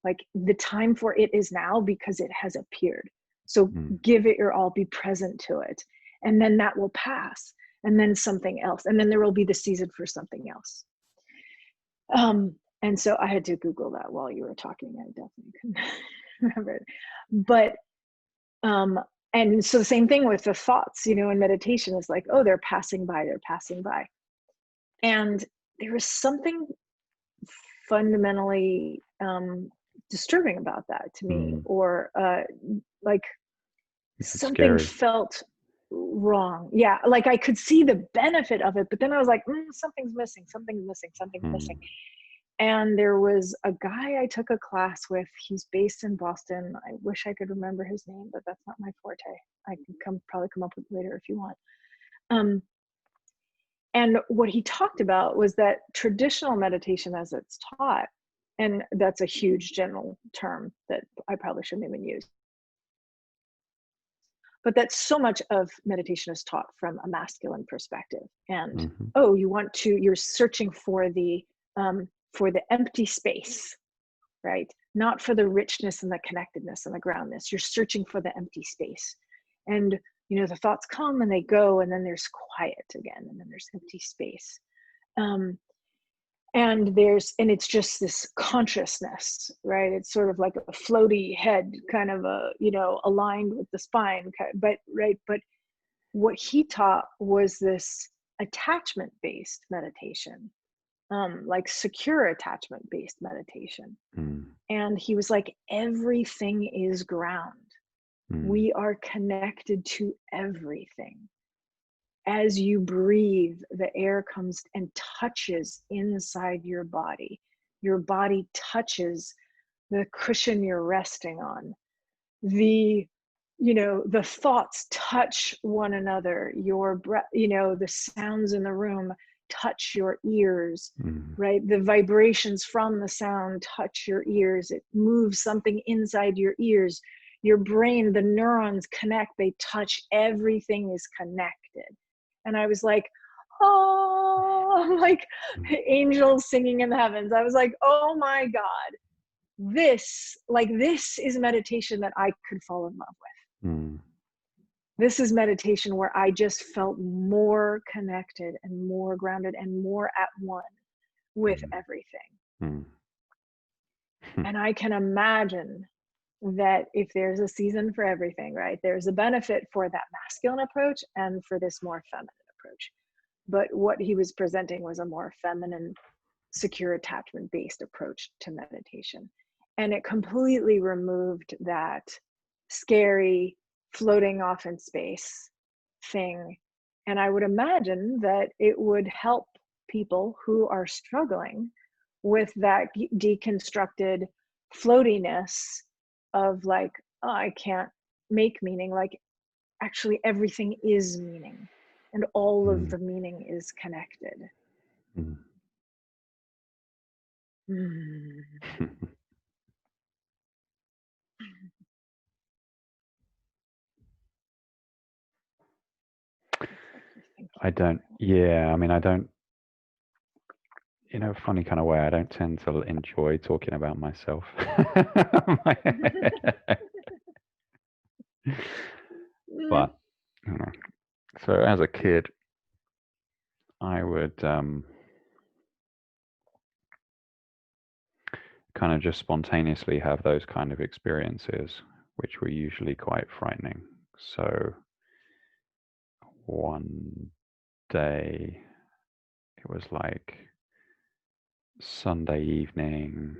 Like, the time for it is now, because it has appeared. So mm, give it your all, be present to it. And then that will pass. And then something else. And then there will be the season for something else. And so I had to Google that while you were talking. I definitely couldn't remember it. But, and so the same thing with the thoughts, in meditation is like, oh, they're passing by, they're passing by. And there was something fundamentally disturbing about that to me, mm. or like, It's something scary. felt wrong. Yeah, like I could see the benefit of it, but then I was like, something's missing, something's missing, something's missing. Mm, And there was a guy I took a class with. He's based in Boston. I wish I could remember his name, but that's not my forte. I can probably come up with it later if you want. Um, And what he talked about was that traditional meditation as it's taught, and that's a huge general term that I probably shouldn't even use, but that so much of meditation is taught from a masculine perspective. And Mm-hmm. oh, you're searching for the empty space, right? Not for the richness and the connectedness and the groundness. You're searching for the empty space. And the thoughts come and they go, and then there's quiet again, and then there's empty space. Um, and it's just this consciousness, right? It's sort of like a floaty head, kind of aligned with the spine, but what he taught was this attachment based meditation, like secure attachment based meditation. Mm. And he was like, everything is ground. We are connected to everything. As you breathe, the air comes and touches inside your body. Your body touches the cushion you're resting on. The thoughts touch one another. Your breath, the sounds in the room touch your ears, right? The vibrations from the sound touch your ears. It moves something inside your ears. Your brain, the neurons connect, they touch, everything is connected. And I was like, oh, like angels singing in the heavens. I was like, oh my God, this is meditation that I could fall in love with. This is meditation where I just felt more connected and more grounded and more at one with everything. And I can imagine that if there's a season for everything, right, there's a benefit for that masculine approach and for this more feminine approach. But what he was presenting was a more feminine, secure attachment based approach to meditation. And it completely removed that scary floating off in space thing. And I would imagine that it would help people who are struggling with that deconstructed floatiness of like, oh, I can't make meaning. Like, actually, everything is meaning, and all of the meaning is connected. I don't in a funny kind of way, I don't tend to enjoy talking about myself. But so as a kid, I would kind of just spontaneously have those kind of experiences, which were usually quite frightening. So one day, it was like Sunday evening,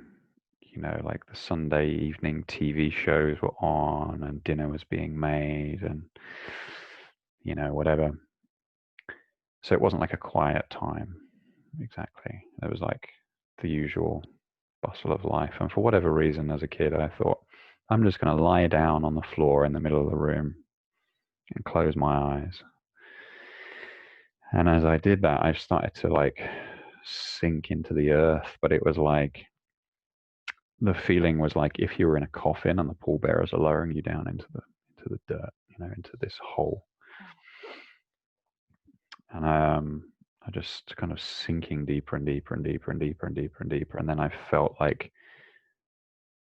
like the Sunday evening TV shows were on and dinner was being made and, whatever. So it wasn't like a quiet time, exactly. It was like the usual bustle of life. And for whatever reason, as a kid, I thought, I'm just going to lie down on the floor in the middle of the room and close my eyes. And as I did that, I started to like sink into the earth, but it was like, the feeling was like if you were in a coffin and the pallbearers are lowering you down into the dirt, into this hole. And I just kind of sinking deeper and deeper and deeper and deeper and deeper and deeper. And then I felt like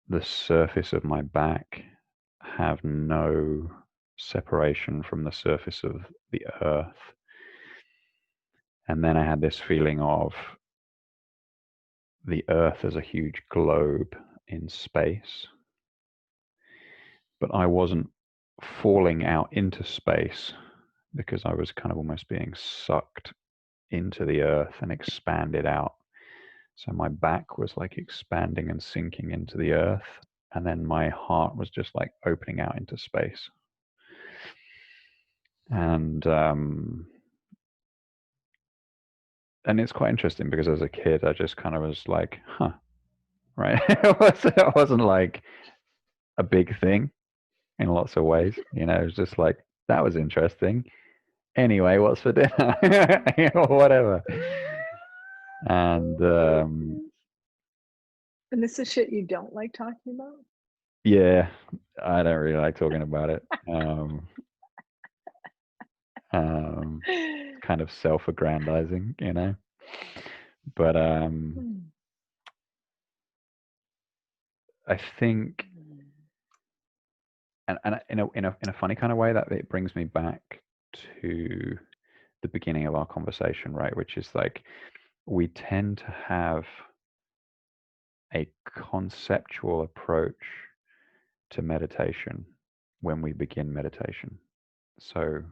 the surface of my back have no separation from the surface of the earth. And then I had this feeling of the earth as a huge globe in space. But I wasn't falling out into space because I was kind of almost being sucked into the earth and expanded out. So my back was like expanding and sinking into the earth, and then my heart was just like opening out into space. And it's quite interesting because as a kid, I just kind of was like, huh, right? It wasn't like a big thing in lots of ways. It was just like, that was interesting. anyway, what's for dinner? Or whatever. And And this is shit you don't like talking about? yeah, I don't really like talking about it. Um, kind of self-aggrandizing, you know. But I think, and in a funny kind of way, that it brings me back to the beginning of our conversation, right? Which is like we tend to have a conceptual approach to meditation when we begin meditation. So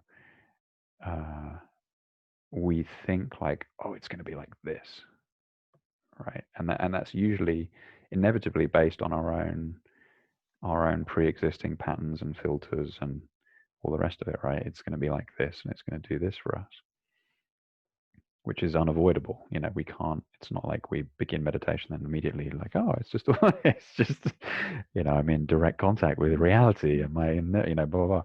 we think like, oh, it's going to be like this, right? And that's usually inevitably based on our own pre-existing patterns and filters and all the rest of it, right? It's going to be like this, and it's going to do this for us, which is unavoidable. You know, we can't. It's not like we begin meditation and immediately like, oh, it's just, it's just, you know, I'm in direct contact with reality. Am I in, you know, blah blah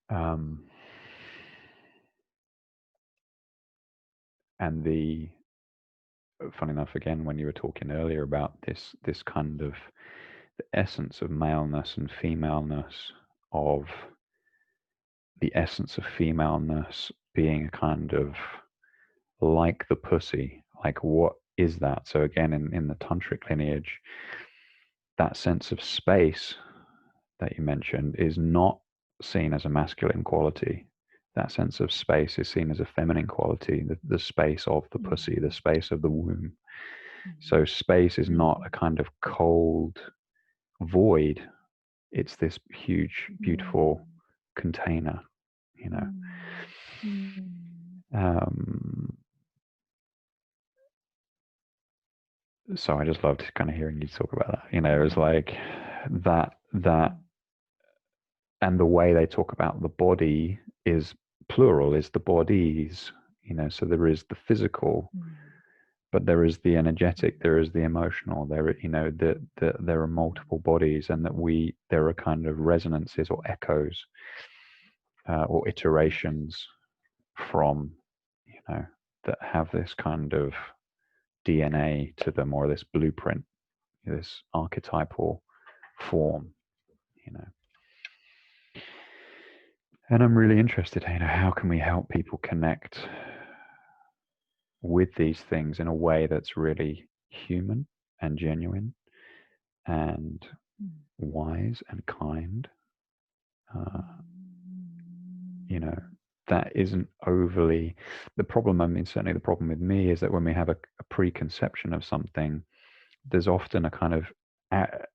blah. And the funny enough, again, when you were talking earlier about this kind of the essence of maleness and femaleness, of the essence of femaleness being a kind of like the pussy, like what is that? So again, in the tantric lineage, that sense of space that you mentioned is not seen as a masculine quality. That sense of space is seen as a feminine quality, the space of the pussy, the space of the womb. So space is not a kind of cold void. It's this huge, beautiful container, you know. So I just loved kind of hearing you talk about that. You know, it was like that, and the way they talk about the body is plural, is the bodies, you know. So there is the physical, but there is the energetic, there is the emotional, there, you know, there are multiple bodies, and that there are kind of resonances or echoes or iterations from, you know, that have this kind of DNA to them, or this blueprint, this archetypal form, you know. And I'm really interested, you know, how can we help people connect with these things in a way that's really human and genuine and wise and kind, you know, that isn't overly the problem. I mean, certainly the problem with me is that when we have a preconception of something, there's often a kind of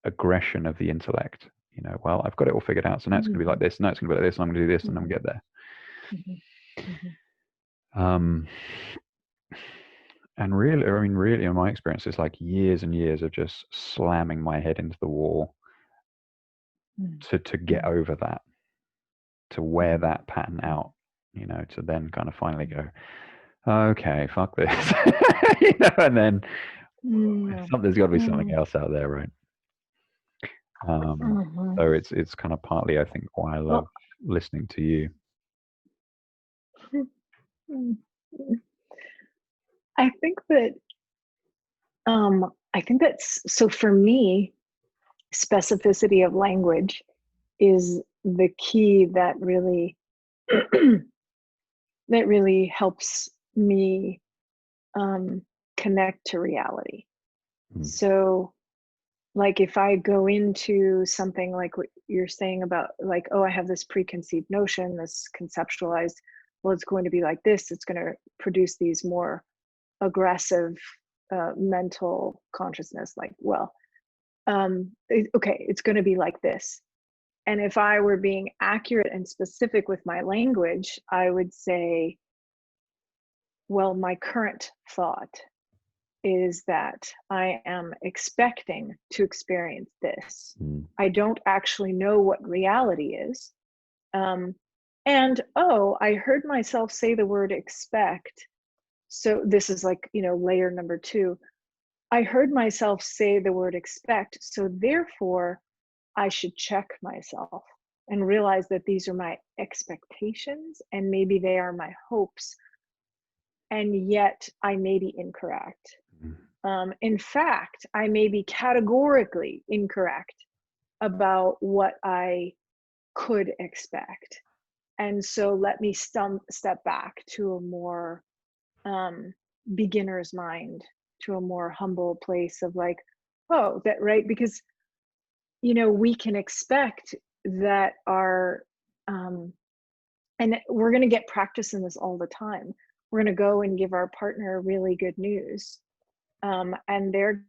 aggression of the intellect. You know, well, I've got it all figured out, so now it's going to be like this, now it's going to be like this, and I'm going to do this, and I'm going to get there. And really, I mean, really, in my experience, it's like years and years of just slamming my head into the wall to get over that, to wear that pattern out, you know, to then kind of finally go, okay, fuck this, you know, and then there's got to be something else out there, right? So it's kind of partly, I think, why I love listening to you. I think that so for me, specificity of language is the key that really that really helps me connect to reality. So like if I go into something like what you're saying about like, oh, I have this preconceived notion, this conceptualized, well, it's going to be like this, it's going to produce these more aggressive mental consciousness, like, well, okay, it's going to be like this. And if I were being accurate and specific with my language, I would say, well, my current thought is that I am expecting to experience this. I don't actually know what reality is. And oh, I heard myself say the word expect. So this is like, you know, layer number 2. I heard myself say the word expect. So therefore, I should check myself. and realize that these are my expectations and maybe they are my hopes, and yet I may be incorrect. In fact, I may be categorically incorrect about what I could expect. And so let me step back to a more beginner's mind, to a more humble place of like, oh, that right, because we can expect that our and we're going to get practice in this all the time. We're going to go and give our partner really good news, and they're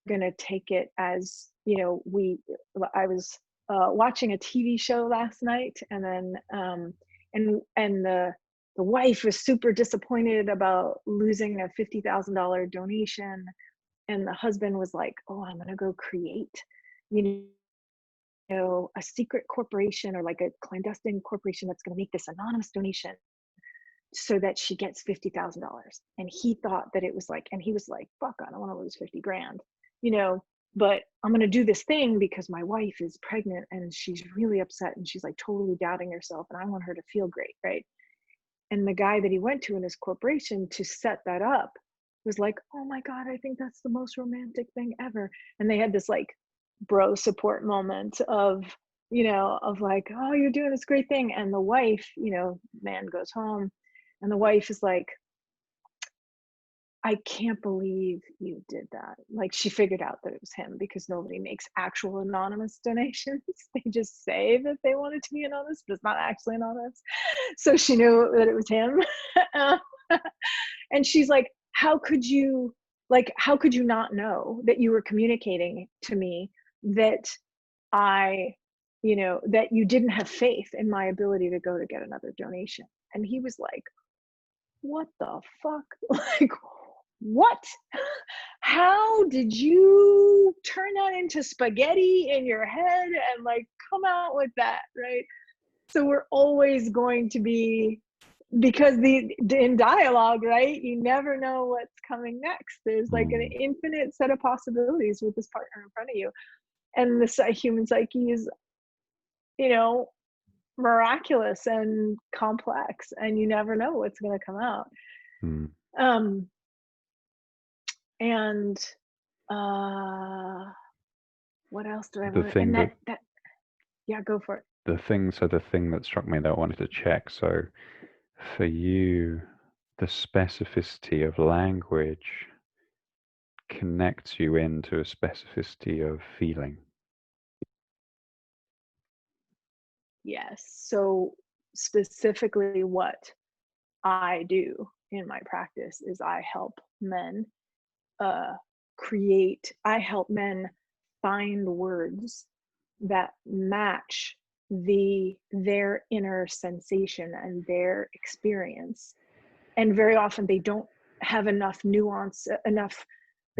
going to take it as I was watching a TV show last night, and then and the wife was super disappointed about losing a $50,000 donation, and the husband was like, oh, I'm going to go create you a secret corporation or like a clandestine corporation that's going to make this anonymous donation so that she gets $50,000. And he thought that it was like, and he was like, fuck, I don't want to lose 50 grand, but I'm going to do this thing because my wife is pregnant and she's really upset and she's like totally doubting herself and I want her to feel great. Right. And the guy that he went to in his corporation to set that up was like, oh my God, I think that's the most romantic thing ever. And they had this like bro support moment of like, oh, you're doing this great thing. And the wife, man goes home and the wife is like, I can't believe you did that. Like, she figured out that it was him because nobody makes actual anonymous donations. They just say that they want it to be anonymous, but it's not actually anonymous. So she knew that it was him. And she's like, how could you not know that you were communicating to me that that you didn't have faith in my ability to go to get another donation? And he was like, what the fuck? Like, what? How did you turn that into spaghetti in your head and like come out with that, right? So we're always going to be, because in dialogue, right, you never know what's coming next. There's like an infinite set of possibilities with this partner in front of you, and the human psyche is miraculous and complex, and you never know what's going to come out. And what else do I want to, and that yeah, go for it. The thing that struck me that I wanted to check, so for you, the specificity of language connects you into a specificity of feeling. Yes. So specifically what I do in my practice is I help men I help men find words that match their inner sensation and their experience. And very often they don't have enough nuance, enough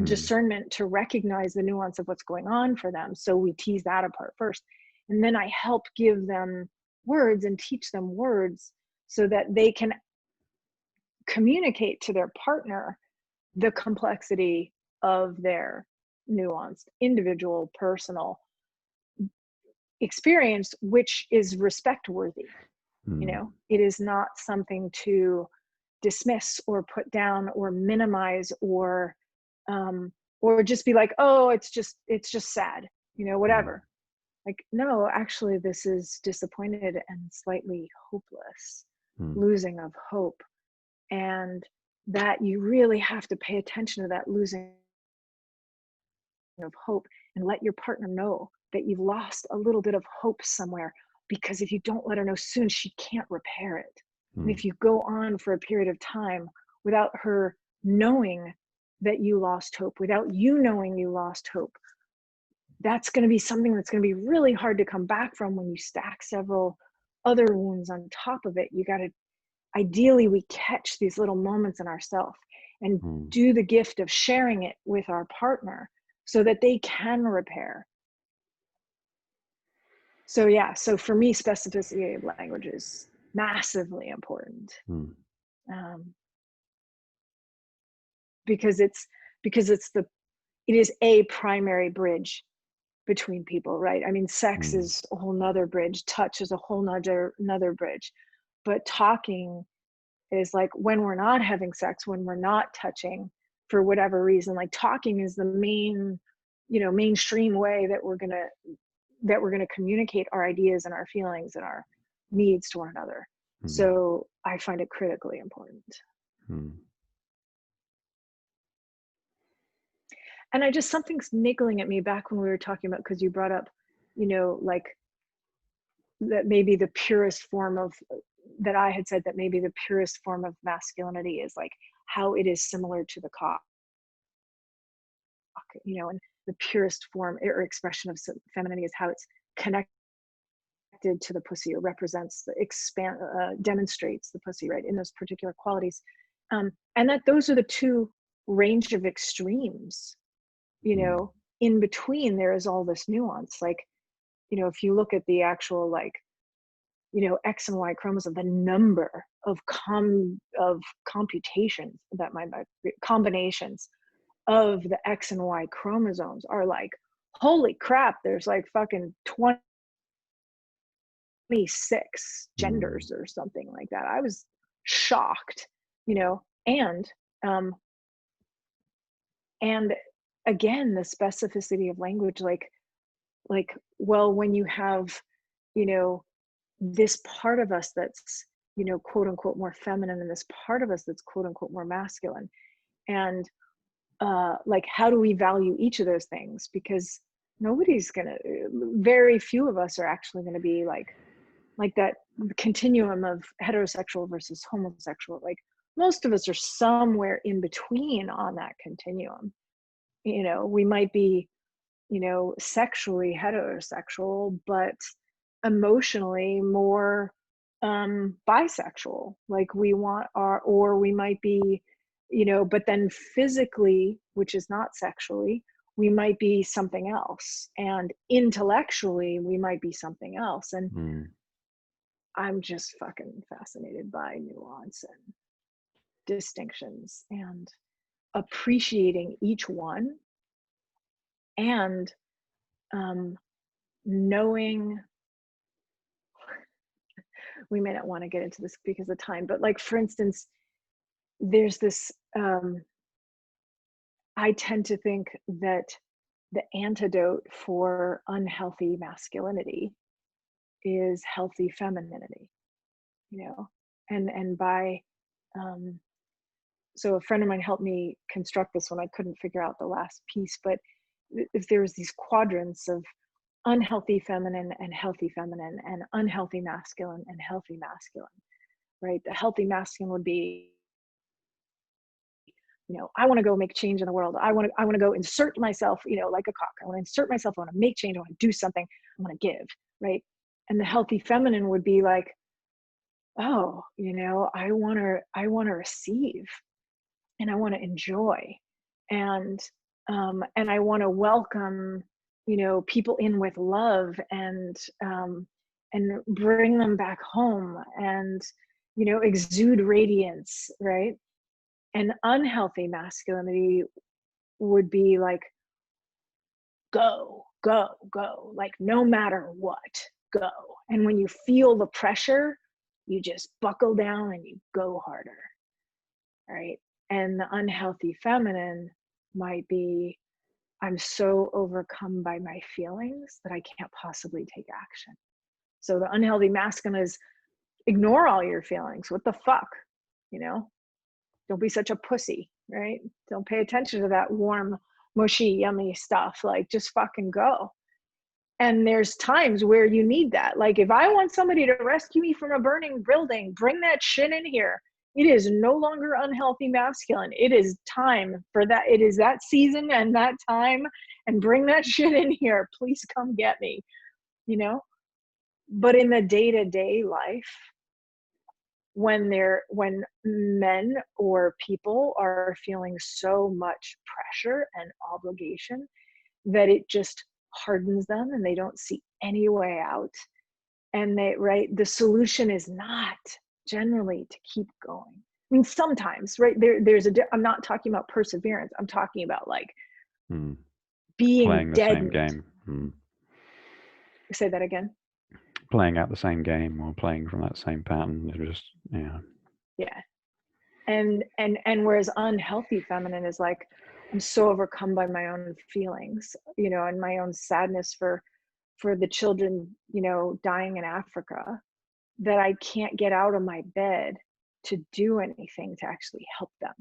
discernment to recognize the nuance of what's going on for them. So we tease that apart first. And then I help give them words and teach them words so that they can communicate to their partner the complexity of their nuanced, individual, personal experience, which is respect worthy. It is not something to dismiss or put down or minimize or just be like, oh, it's just sad, whatever. Like, no, actually this is disappointed and slightly hopeless, losing of hope. And that you really have to pay attention to that losing of hope and let your partner know that you've lost a little bit of hope somewhere, because if you don't let her know soon, she can't repair it. And if you go on for a period of time without her knowing that you lost hope, without you knowing you lost hope, that's going to be something that's going to be really hard to come back from when you stack several other wounds on top of it. You got to, ideally, we catch these little moments in ourselves and do the gift of sharing it with our partner so that they can repair. So yeah, so for me, specificity of language is massively important. Because it is a primary bridge between people, right? I mean, sex Mm. is a whole nother bridge, touch is a whole nother bridge, but talking is like when we're not having sex, when we're not touching for whatever reason, like talking is the main, mainstream way that we're gonna communicate our ideas and our feelings and our needs to one another. Mm. So I find it critically important. Mm. And something's niggling at me back when we were talking about, because you brought up, like that maybe the purest form of that I had said that maybe the purest form of masculinity is like how it is similar to the cock, and the purest form or expression of femininity is how it's connected to the pussy, or represents the demonstrates the pussy, right, in those particular qualities. And that those are the two range of extremes, Mm. in between there is all this nuance. Like, if you look at the actual, like, X and Y chromosome, the number of computations that combinations of the X and Y chromosomes are like, holy crap, there's like fucking 26 Mm. genders or something like that. I was shocked, and again, the specificity of language, like, well, when you have, you know, this part of us that's, quote unquote more feminine, and this part of us that's quote unquote more masculine. And like, how do we value each of those things? Because very few of us are actually gonna be like that continuum of heterosexual versus homosexual. Like, most of us are somewhere in between on that continuum. We might be, sexually heterosexual, but emotionally more bisexual. Like, or we might be, but then physically, which is not sexually, we might be something else. And intellectually, we might be something else. And Mm. I'm just fucking fascinated by nuance and distinctions and appreciating each one, and um, knowing, we may not want to get into this because of time, but like, for instance, there's this, I tend to think that the antidote for unhealthy masculinity is healthy femininity, you know, and by, um, so a friend of mine helped me construct this when I couldn't figure out the last piece, but if there was these quadrants of unhealthy feminine and healthy feminine, and unhealthy masculine and healthy masculine, right? The healthy masculine would be, I want to go make change in the world. I want to go insert myself, like a cock. I want to insert myself. I want to make change. I want to do something. I want to give, right? And the healthy feminine would be like, oh, I want to receive, and I want to enjoy, and and I want to welcome, people in with love, and bring them back home, and exude radiance, right? And unhealthy masculinity would be like, go, go, go, like, no matter what, go. And when you feel the pressure, you just buckle down and you go harder, right? And the unhealthy feminine might be, I'm so overcome by my feelings that I can't possibly take action. So the unhealthy masculine is, ignore all your feelings. What the fuck? You know, don't be such a pussy, right? Don't pay attention to that warm, mushy, yummy stuff. Like, just fucking go. And there's times where you need that. Like, if I want somebody to rescue me from a burning building, bring that shit in here. It is no longer unhealthy masculine. It is time for that. It is that season and that time, and bring that shit in here. Please come get me, you know? But in the day-to-day life, when men or people are feeling so much pressure and obligation that it just hardens them and they don't see any way out, and the solution is not generally to keep going. I mean, sometimes, right, I'm not talking about perseverance. I'm talking about like Mm. being Playing the same deadened. game. Mm. Say that again. Playing out the same game or playing from that same pattern. It just, yeah. Yeah. And whereas unhealthy feminine is like, I'm so overcome by my own feelings, you know, and my own sadness for the children, you know, dying in Africa, that I can't get out of my bed to do anything to actually help them.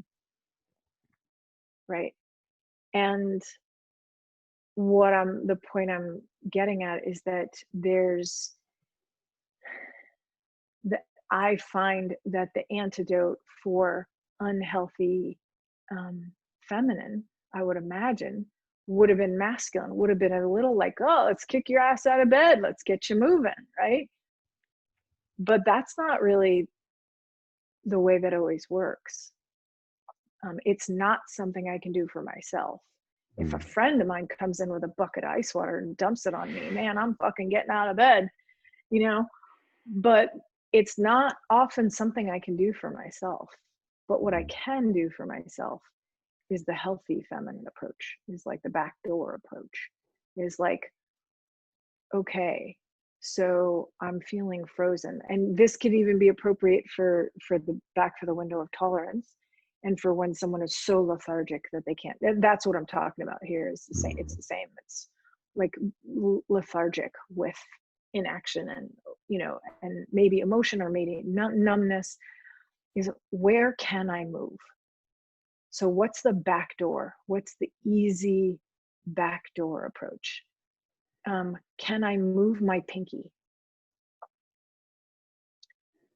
Right. And the point I'm getting at is that that I find that the antidote for unhealthy feminine, I would imagine, would have been masculine, would have been a little like, oh, let's kick your ass out of bed, let's get you moving, right? But that's not really the way that always works. It's not something I can do for myself. If a Mm. friend of mine comes in with a bucket of ice water and dumps it on me, man, I'm fucking getting out of bed, you know? But it's not often something I can do for myself. But what I can do for myself is the healthy feminine approach, is like the backdoor approach, is like, okay, so I'm feeling frozen. And this could even be appropriate for the back for the window of tolerance, and for when someone is so lethargic that they can't. That's what I'm talking about here. Is the same. It's the same. It's like lethargic with inaction, and you know, and maybe emotion, or maybe numbness. Is, where can I move? So what's the back door? What's the easy backdoor approach? Can I move my pinky?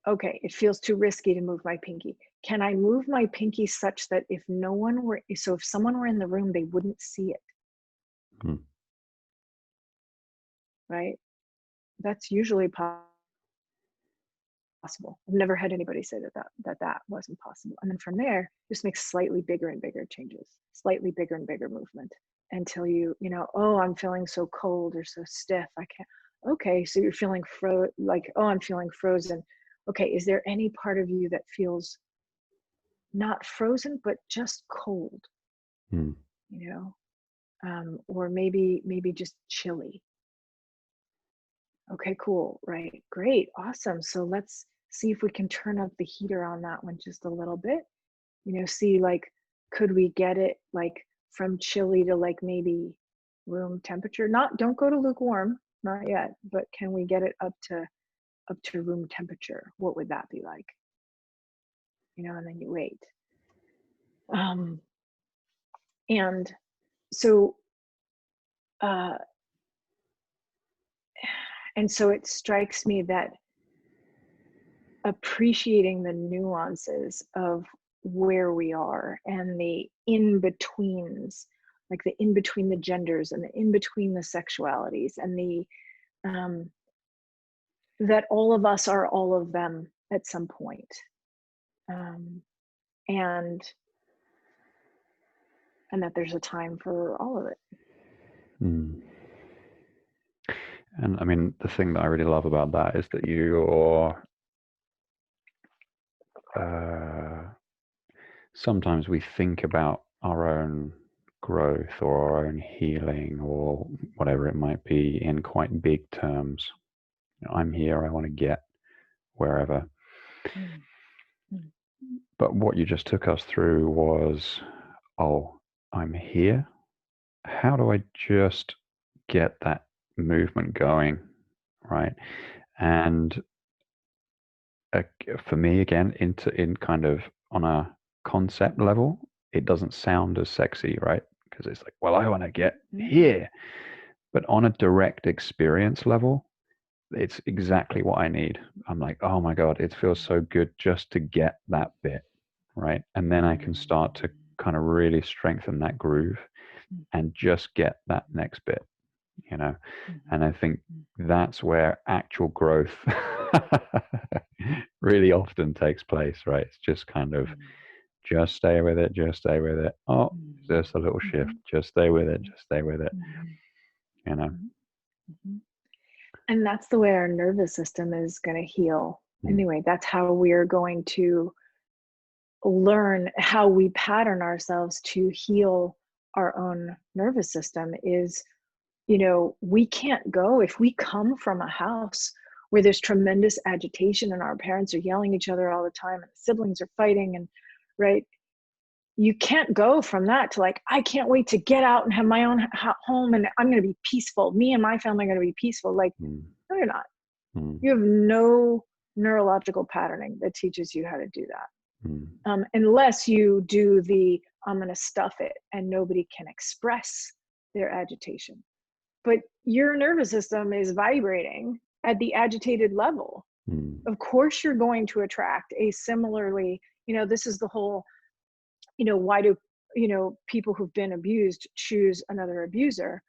Okay, it feels too risky to move my pinky. Can I move my pinky such that if someone were in the room, they wouldn't see it, Mm. right? That's usually possible. I've never had anybody say that wasn't possible. And then from there, just make slightly bigger and bigger changes, slightly bigger and bigger movement, until you know, oh, I'm feeling so cold or so stiff, I can't. Okay, so you're feeling like, oh, I'm feeling frozen. Okay, is there any part of you that feels not frozen but just cold? Mm. You know, or maybe just chilly. Okay, cool, right, great, awesome. So let's see if we can turn up the heater on that one just a little bit. You know, see, like, could we get it like from chilly to like maybe room temperature? Don't go to lukewarm, not yet, but can we get it up to room temperature? What would that be like? You know, and then you wait. Um, and so uh and so it strikes me that appreciating the nuances of where we are, and the in betweens, like the in between the genders, and the in between the sexualities, and the um, that all of us are all of them at some point. um, and that there's a time for all of it. Mm. And I mean, the thing that I really love about that is that you're, sometimes we think about our own growth or our own healing or whatever it might be in quite big terms. You know, I'm here, I want to get wherever. Mm. Mm. But what you just took us through was, oh, I'm here. How do I just get that movement going? Right. And for me, again, in kind of on a concept level, it doesn't sound as sexy, right? Because it's like, well, I want to get Mm. here. But on a direct experience level, it's exactly what I need. I'm like, oh my God, it feels so good just to get that bit, right? And then I can start to kind of really strengthen that groove and just get that next bit, you know? And I think that's where actual growth really often takes place, right? It's just kind of just stay with it, just stay with it. Oh, just a little shift. Just stay with it, just stay with it, you know? And that's the way our nervous system is going to heal. Mm. Anyway, that's how we're going to learn how we pattern ourselves to heal our own nervous system, is we can't go if we come from a house where there's tremendous agitation and our parents are yelling at each other all the time and the siblings are fighting, and right, you can't go from that to like, I can't wait to get out and have my own home and I'm going to be peaceful. Me and my family are going to be peaceful. Like, Mm. no, you're not. Mm. You have no neurological patterning that teaches you how to do that. Mm. Unless you do I'm going to stuff it and nobody can express their agitation. But your nervous system is vibrating at the agitated level. Mm. Of course, you're going to attract a similarly, this is the whole, why do, people who've been abused choose another abuser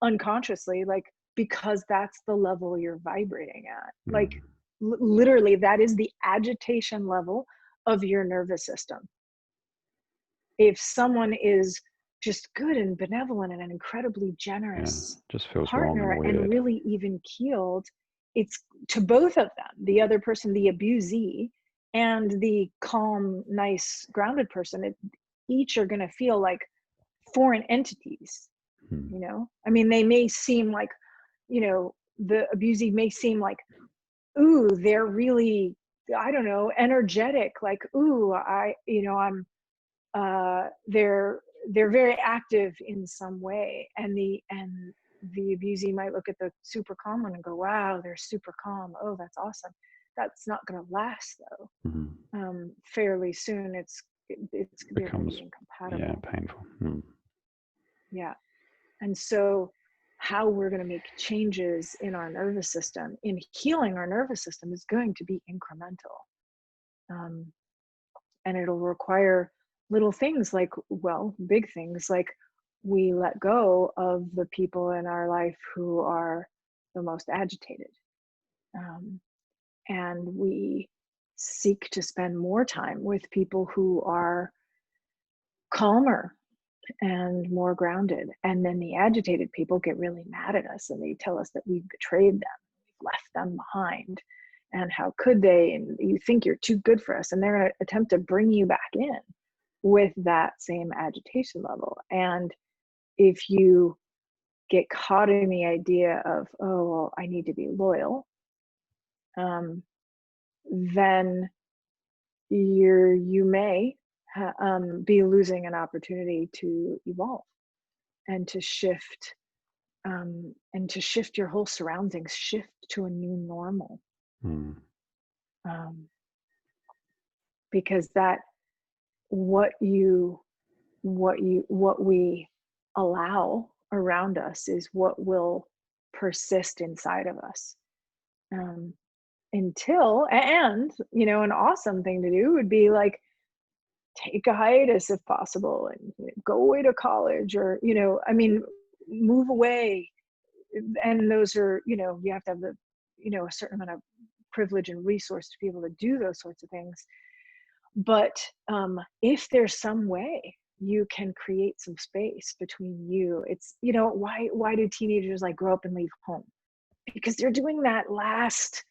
unconsciously? Like, because that's the level you're vibrating at. Like, Mm. literally, that is the agitation level of your nervous system. If someone is just good and benevolent and an incredibly Yeah, generous just feels wrong and partner and weird. really even keeled, it's to both of them, the other person, the abusee, and the calm, nice, grounded person, each are going to feel like foreign entities. Mm. I mean, they may seem like, the abusee may seem like, ooh, they're really, I don't know, energetic, like, ooh, I'm they're very active in some way, and the abusee might look at the super calm one and go, wow, they're super calm, oh, that's awesome. That's not going to last though. Fairly soon they're going to Becomes, be yeah, incompatible. painful. Mm. Yeah. And so how we're going to make changes in our nervous system, in healing our nervous system, is going to be incremental. And it'll require little things like, well, big things like we let go of the people in our life who are the most agitated. And we seek to spend more time with people who are calmer and more grounded. And then the agitated people get really mad at us and they tell us that we've betrayed them, we've left them behind, and how could they, and you think you're too good for us, and they're going to attempt to bring you back in with that same agitation level. And if you get caught in the idea of, oh, well, I need to be loyal, then you may be losing an opportunity to evolve and to shift, your whole surroundings, shift to a new normal. Mm. Because that, what we allow around us is what will persist inside of us, until, and an awesome thing to do would be like take a hiatus if possible and go away to college, or I mean, move away. And those are, you have to have the, a certain amount of privilege and resource to be able to do those sorts of things. But if there's some way you can create some space between you, it's, why do teenagers like grow up and leave home? Because they're doing that last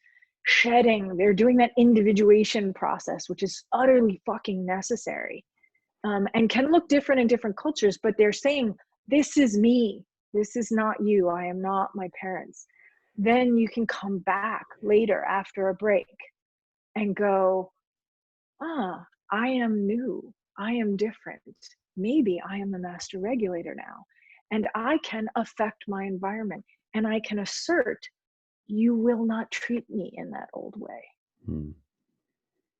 shedding, they're doing that individuation process, which is utterly fucking necessary, and can look different in different cultures, but they're saying, this is me, this is not you, I am not my parents. Then you can come back later after a break and go, I am new, I am different, maybe I am the master regulator now, and I can affect my environment, and I can assert, you will not treat me in that old way. Mm.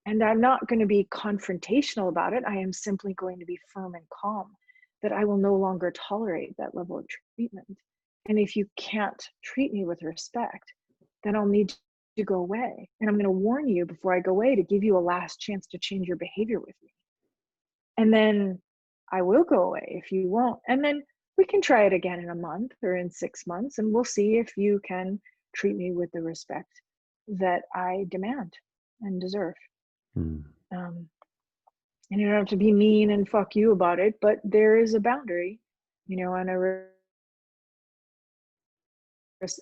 And I'm not going to be confrontational about it. I am simply going to be firm and calm, that I will no longer tolerate that level of treatment. And if you can't treat me with respect, then I'll need to go away. And I'm going to warn you before I go away to give you a last chance to change your behavior with me. And then I will go away if you won't. And then we can try it again in a month or in 6 months, and we'll see if you can treat me with the respect that I demand and deserve. Mm. And you don't have to be mean and fuck you about it, but there is a boundary,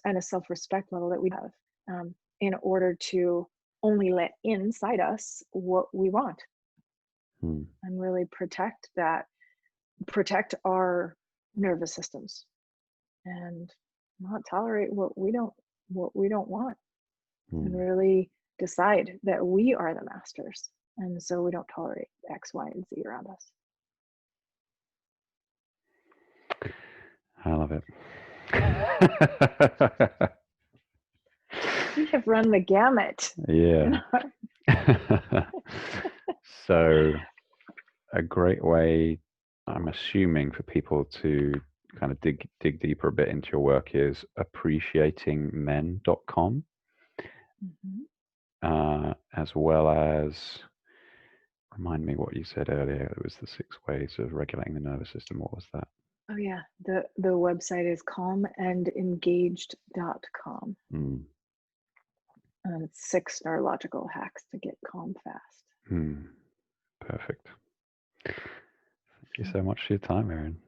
and a self-respect level that we have, in order to only let inside us what we want, Mm. and really protect our nervous systems and not tolerate what we don't want, and Mm. really decide that we are the masters, and so we don't tolerate X, Y, and Z around us. I love it. We have run the gamut. Yeah. So a great way, I'm assuming, for people to kind of dig deeper a bit into your work is appreciatingmen.com, as well as, remind me what you said earlier. It was the 6 ways of regulating the nervous system. What was that? Oh yeah, the website is calmandengaged.com. Mm. And it's 6 neurological hacks to get calm fast. Perfect. Thank you so much for your time, Erin.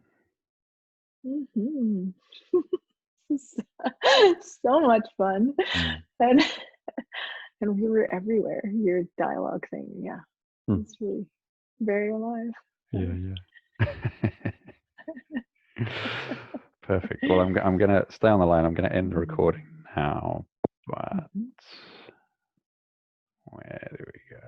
So much fun. Mm. And we were everywhere. Your dialogue thing, yeah. It's really very alive. Yeah. Perfect. Well, I'm going to stay on the line. I'm going to end the recording now. But where do we go?